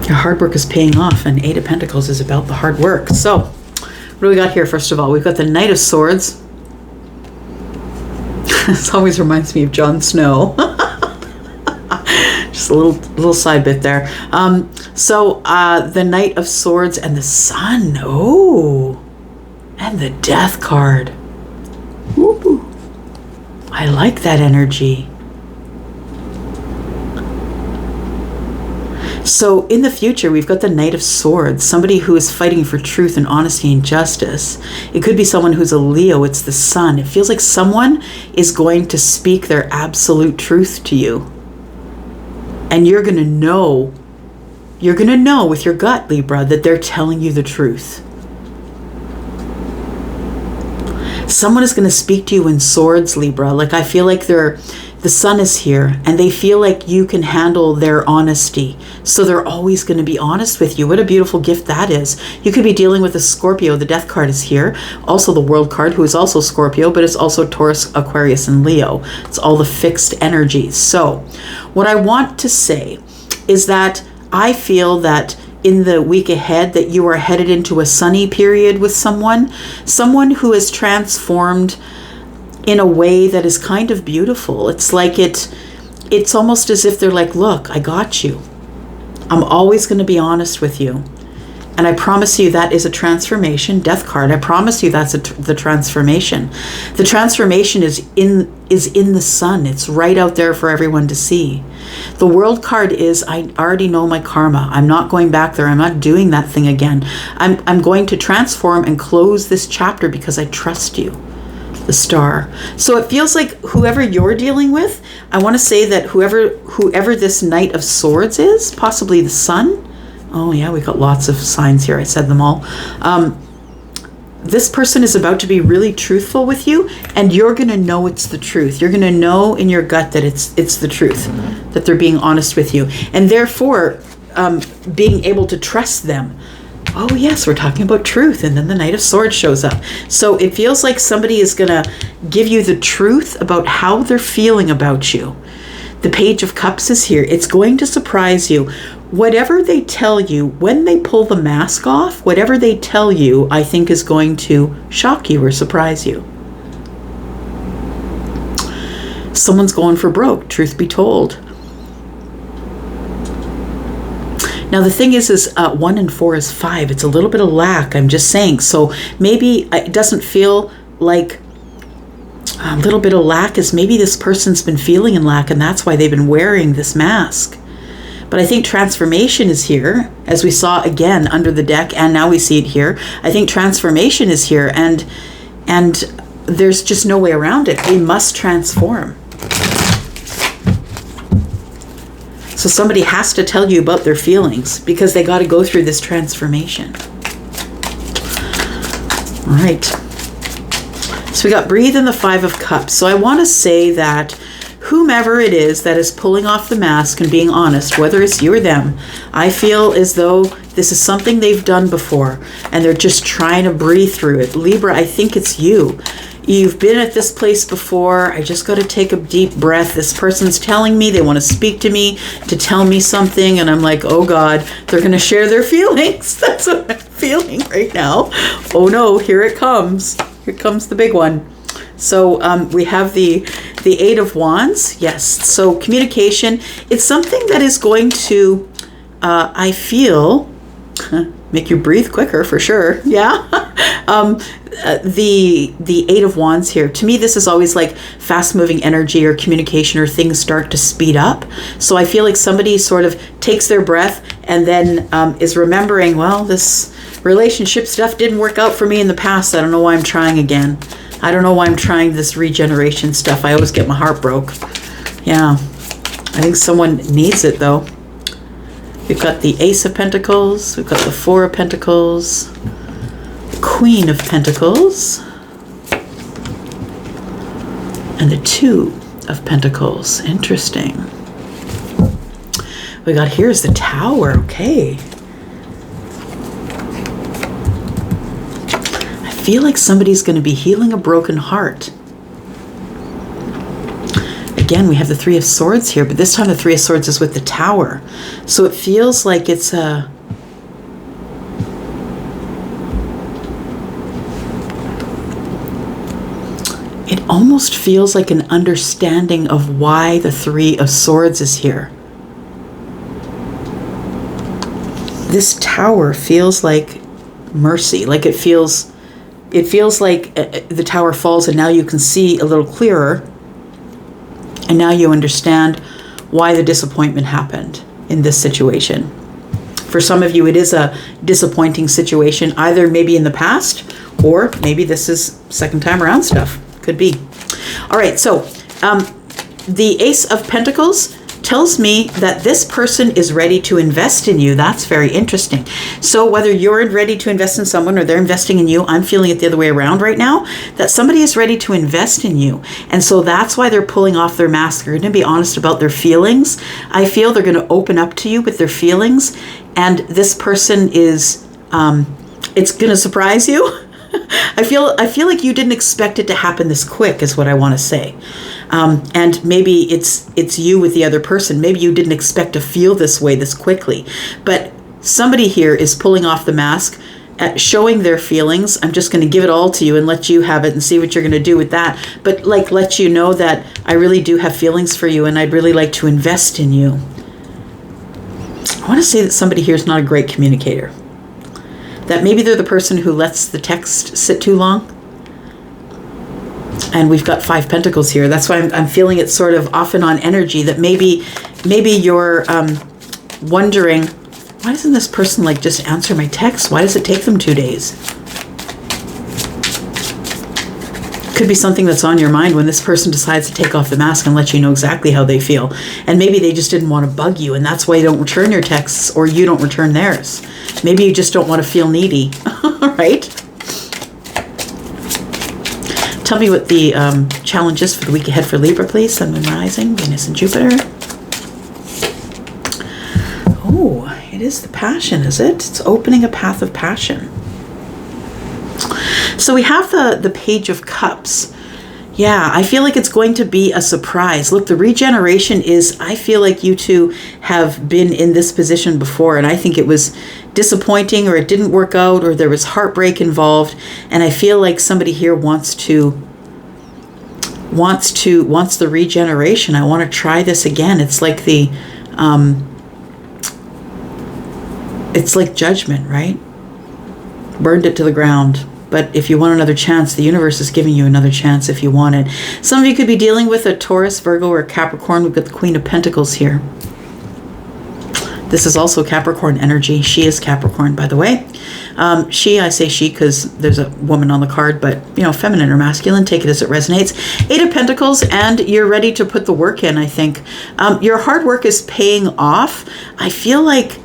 Your hard work is paying off, and Eight of Pentacles is about the hard work. So what do we got here? First of all, we've got the Knight of Swords. This always reminds me of Jon Snow. Just a little side bit there. The Knight of Swords and the Sun. Oh, and the Death card. Ooh, I like that energy. So in the future, we've got the Knight of Swords, somebody who is fighting for truth and honesty and justice. It could be someone who's a Leo. It's the Sun. It feels like someone is going to speak their absolute truth to you. And you're going to know with your gut, Libra, that they're telling you the truth. Someone is going to speak to you in swords, Libra. Like, I feel like the Sun is here, and they feel like you can handle their honesty. So they're always going to be honest with you. What a beautiful gift that is. You could be dealing with a Scorpio. The Death card is here. Also the World card, who is also Scorpio, but it's also Taurus, Aquarius, and Leo. It's all the fixed energies. So what I want to say is that I feel that in the week ahead that you are headed into a sunny period with someone who has transformed in a way that is kind of beautiful. It's like it's almost as if they're like, look, I got you. I'm always going to be honest with you. And I promise you that is a transformation. Death card, I promise you that's the transformation. The transformation is in the Sun. It's right out there for everyone to see. The World card is, I already know my karma. I'm not going back there. I'm not doing that thing again. I'm going to transform and close this chapter because I trust you. The Star. So it feels like whoever you're dealing with, I want to say that whoever this Knight of Swords is, possibly the Sun. Oh yeah, we got lots of signs here. I said them all. This person is about to be really truthful with you, and you're going to know it's the truth. You're going to know in your gut that it's the truth, that they're being honest with you, and therefore being able to trust them. Oh yes, we're talking about truth, and then the Knight of Swords shows up. So it feels like somebody is going to give you the truth about how they're feeling about you. The Page of Cups is here. It's going to surprise you. Whatever they tell you, when they pull the mask off, whatever they tell you, I think is going to shock you or surprise you. Someone's going for broke, truth be told. Now the thing is 1 and 4 is 5. It's a little bit of lack, I'm just saying. So maybe it doesn't feel like a little bit of lack is maybe this person's been feeling in lack, and that's why they've been wearing this mask. But I think transformation is here, as we saw again under the deck, and now we see it here. I think transformation is here, and there's just no way around it. They must transform. So somebody has to tell you about their feelings because they got to go through this transformation. All right. So we got breathe and the 5 of Cups. So I want to say that whomever it is that is pulling off the mask and being honest, whether it's you or them, I feel as though this is something they've done before and they're just trying to breathe through it. Libra, I think it's you. You've been at this place before. I just got to take a deep breath. This person's telling me they want to speak to me, to tell me something. And I'm like, oh God, they're going to share their feelings. That's what I'm feeling right now. Oh no, here it comes. Here comes the big one. So we have the 8 of Wands. Yes. So communication, it's something that is going to, I feel, make you breathe quicker for sure. Yeah. The 8 of Wands here. To me, this is always like fast moving energy or communication or things start to speed up. So I feel like somebody sort of takes their breath and then is remembering, well, this relationship stuff didn't work out for me in the past. I don't know why I'm trying again. I don't know why I'm trying this regeneration stuff. I always get my heart broke. Yeah. I think someone needs it though. We've got the Ace of Pentacles. We've got the 4 of Pentacles. Queen of Pentacles and the Two of Pentacles. Interesting. We got here's the Tower. Okay. I feel like somebody's going to be healing a broken heart. Again, we have the Three of Swords here, but this time the Three of Swords is with the Tower. So it feels like it's a... It almost feels like an understanding of why the Three of Swords is here. This Tower feels like mercy, like it feels like the Tower falls and now you can see a little clearer. And now you understand why the disappointment happened in this situation. For some of you, it is a disappointing situation, either maybe in the past, or maybe this is second time around stuff. Could be. All right, so the Ace of Pentacles tells me that this person is ready to invest in you. That's very interesting. So whether you're ready to invest in someone or they're investing in you, I'm feeling it the other way around right now, that somebody is ready to invest in you. And so that's why they're pulling off their mask. They're going to be honest about their feelings. I feel they're going to open up to you with their feelings. And this person is, it's going to surprise you. I feel like you didn't expect it to happen this quick is what I want to say. And maybe it's you with the other person. Maybe you didn't expect to feel this way this quickly. But somebody here is pulling off the mask, showing their feelings. I'm just going to give it all to you and let you have it and see what you're going to do with that. But like let you know that I really do have feelings for you and I'd really like to invest in you. I want to say that somebody here is not a great communicator. That maybe they're the person who lets the text sit too long. And we've got Five Pentacles here. That's why I'm feeling it sort of off and on energy that maybe you're wondering, why doesn't this person like just answer my text? Why does it take them 2 days? Could be something that's on your mind when this person decides to take off the mask and let you know exactly how they feel. And maybe they just didn't want to bug you and that's why you don't return your texts or you don't return theirs. Maybe you just don't want to feel needy, right? Tell me what the challenge is for the week ahead for Libra, please. Sun, Moon, Rising, Venus, and Jupiter. Oh, it is the passion, is it? It's opening a path of passion. So we have the Page of Cups. Yeah, I feel like it's going to be a surprise. Look, the regeneration is, I feel like you two have been in this position before, and I think it was disappointing or it didn't work out or there was heartbreak involved. And I feel like somebody here wants the regeneration. I want to try this again. It's like it's like judgment, right? Burned it to the ground. But if you want another chance, the universe is giving you another chance if you want it. Some of you could be dealing with a Taurus, Virgo, or Capricorn. We've got the Queen of Pentacles here. This is also Capricorn energy. She is Capricorn, by the way. I say she because there's a woman on the card, but, you know, feminine or masculine, take it as it resonates. Eight of Pentacles, and you're ready to put the work in, I think. Your hard work is paying off. I feel like...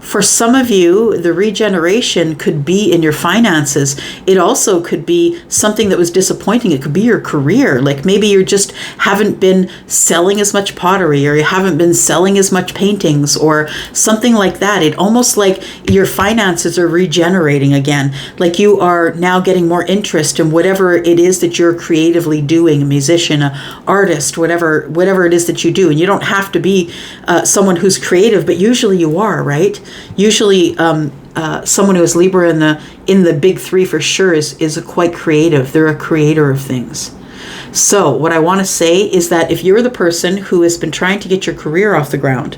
for some of you, the regeneration could be in your finances. It also could be something that was disappointing. It could be your career. Like maybe you just haven't been selling as much pottery or you haven't been selling as much paintings or something like that. It almost like your finances are regenerating again. Like you are now getting more interest in whatever it is that you're creatively doing, a musician, an artist, whatever it is that you do. And you don't have to be someone who's creative, but usually you are, right? Usually someone who is Libra in the big three for sure is quite creative. They're a creator of things. So what I want to say is that if you're the person who has been trying to get your career off the ground,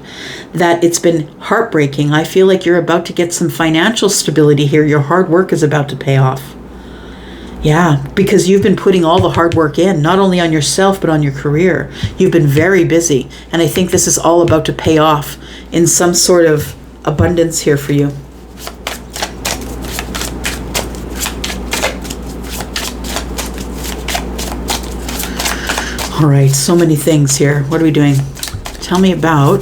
that it's been heartbreaking, I feel like you're about to get some financial stability here. Your hard work is about to pay off. Yeah, because you've been putting all the hard work in, not only on yourself, but on your career. You've been very busy. And I think this is all about to pay off in some sort of abundance here for you. All right, so many things here. What are we doing? Tell me about,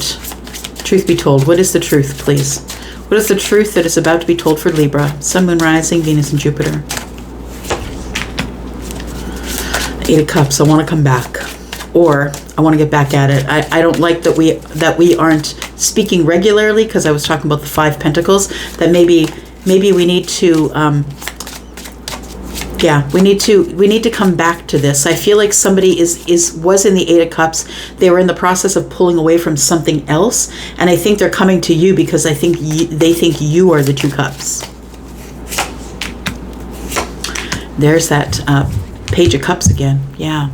truth be told, what is the truth, please? What is the truth that is about to be told for Libra? Sun, Moon, Rising, Venus, and Jupiter. Eight of Cups. I want to come back, or I want to get back at it. I don't like that we aren't speaking regularly, because I was talking about the Five Pentacles. That maybe we need to. We need to come back to this. I feel like somebody was in the Eight of Cups. They were in the process of pulling away from something else, and I think they're coming to you because I think they think you are the Two Cups. There's that Page of Cups again. Yeah.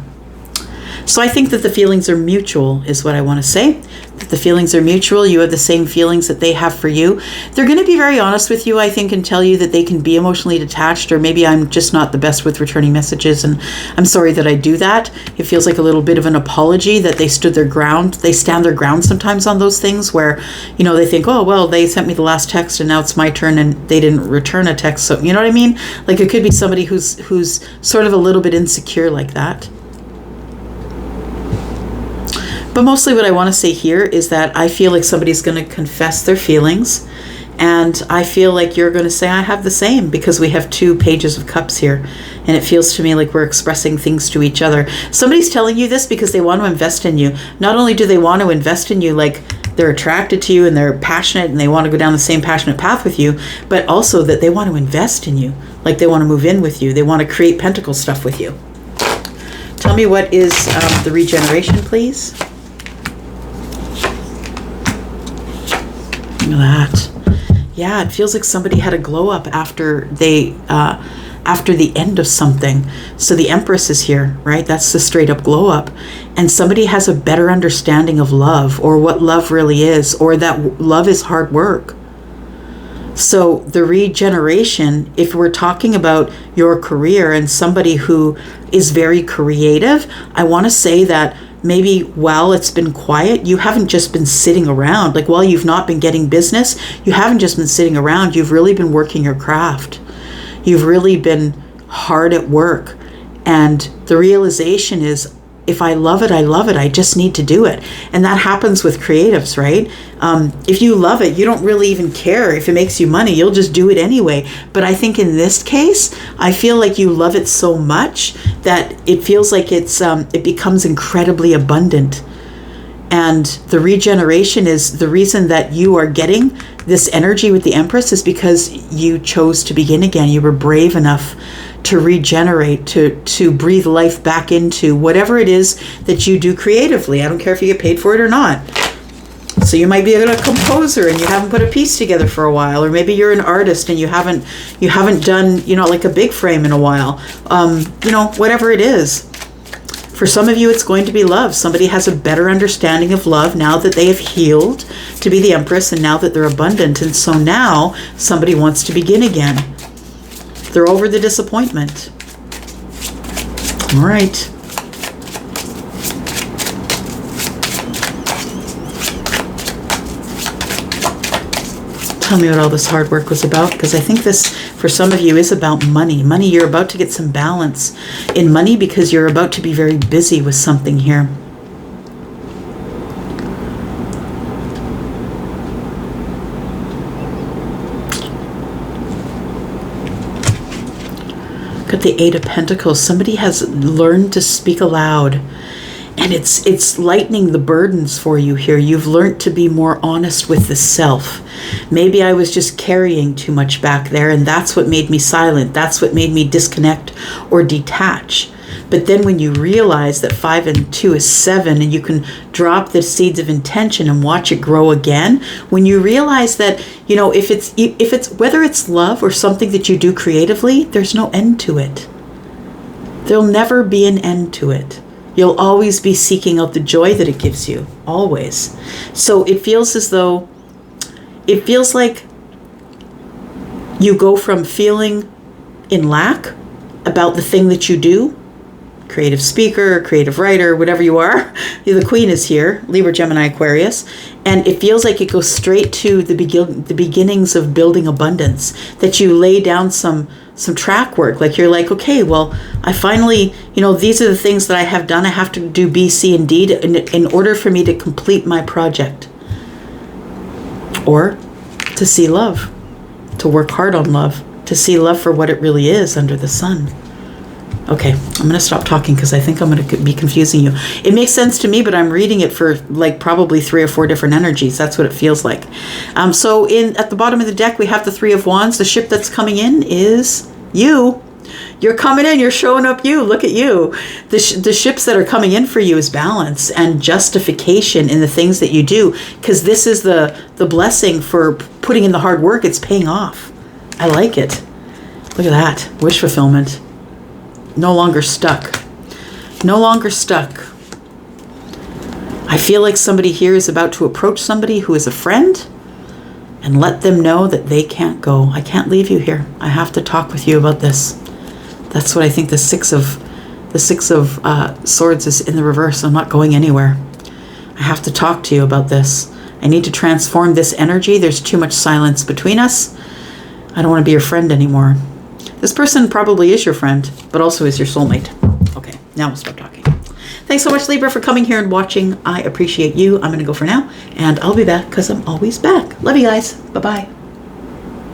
So I think that the feelings are mutual, is what I want to say. That the feelings are mutual. You have the same feelings that they have for you. They're going to be very honest with you, I think, and tell you that they can be emotionally detached, or maybe I'm just not the best with returning messages, and I'm sorry that I do that. It feels like a little bit of an apology that they stood their ground. They stand their ground sometimes on those things where, you know, they think, oh, well, they sent me the last text and now it's my turn and they didn't return a text. So, you know what I mean? Like, it could be somebody who's sort of a little bit insecure like that. But mostly what I want to say here is that I feel like somebody's going to confess their feelings, and I feel like you're going to say, I have the same, because we have two Pages of Cups here, and it feels to me like we're expressing things to each other. Somebody's telling you this because they want to invest in you. Not only do they want to invest in you, like they're attracted to you and they're passionate and they want to go down the same passionate path with you, but also that they want to invest in you, like they want to move in with you. They want to create pentacle stuff with you. Tell me, what is the regeneration, please? Look at that. Yeah, it feels like somebody had a glow up after the end of something. So the Empress is here, right? That's the straight up glow up. And somebody has a better understanding of love, or what love really is, or that love is hard work. So the regeneration, if we're talking about your career and somebody who is very creative, I want to say that maybe while it's been quiet, you haven't just been sitting around. Like, while you've not been getting business, you haven't just been sitting around. You've really been working your craft. You've really been hard at work. And the realization is, if I love it, I love it. I just need to do it. And that happens with creatives, right? If you love it, you don't really even care if it makes you money. You'll just do it anyway. But I think in this case, I feel like you love it so much that it feels like it becomes incredibly abundant. And the regeneration is the reason that you are getting this energy with the Empress, is because you chose to begin again. You were brave enough to regenerate, to breathe life back into whatever it is that you do creatively. I don't care if you get paid for it or not. So you might be a composer and you haven't put a piece together for a while, or maybe you're an artist and you haven't done, like a big frame in a while. Whatever it is. For some of you, it's going to be love. Somebody has a better understanding of love now that they have healed to be the Empress, and now that they're abundant. And so now somebody wants to begin again. They're over the disappointment. All right. Tell me what all this hard work was about, because I think this, for some of you, is about money. Money, you're about to get some balance in money because you're about to be very busy with something here. Got the Eight of Pentacles. Somebody has learned to speak aloud, and it's lightening the burdens for you here. You've learned to be more honest with the self. Maybe I was just carrying too much back there, and that's what made me silent. That's what made me disconnect or detach. But then when you realize that 5 and 2 is 7, and you can drop the seeds of intention and watch it grow again, when you realize that, if it's whether it's love or something that you do creatively, there's no end to it. There'll never be an end to it. You'll always be seeking out the joy that it gives you, always. So it feels like you go from feeling in lack about the thing that you do, creative speaker, creative writer, whatever you are. The Queen is here, Libra, Gemini, Aquarius. And it feels like it goes straight to the beginnings of building abundance, that you lay down some track work. Like, you're like, okay, well, I finally, these are the things that I have done. I have to do B, C, and D in order for me to complete my project. Or to see love, to work hard on love, to see love for what it really is under the sun. Okay, I'm going to stop talking because I think I'm going to be confusing you. It makes sense to me, but I'm reading it for like probably 3 or 4 different energies. That's what it feels like. So at the bottom of the deck, we have the 3 of Wands. The ship that's coming in is you. You're coming in. You're showing up you. Look at you. The ships that are coming in for you is balance and justification in the things that you do, because this is the blessing for putting in the hard work. It's paying off. I like it. Look at that. Wish fulfillment. No longer stuck. No longer stuck. I feel like somebody here is about to approach somebody who is a friend and let them know that they can't go. I can't leave you here. I have to talk with you about this. That's what I think the six of Swords is in the reverse. I'm not going anywhere. I have to talk to you about this. I need to transform this energy. There's too much silence between us. I don't want to be your friend anymore. This person probably is your friend, but also is your soulmate. Okay, now we'll stop talking. Thanks so much, Libra, for coming here and watching. I appreciate you. I'm going to go for now, and I'll be back because I'm always back. Love you guys. Bye-bye.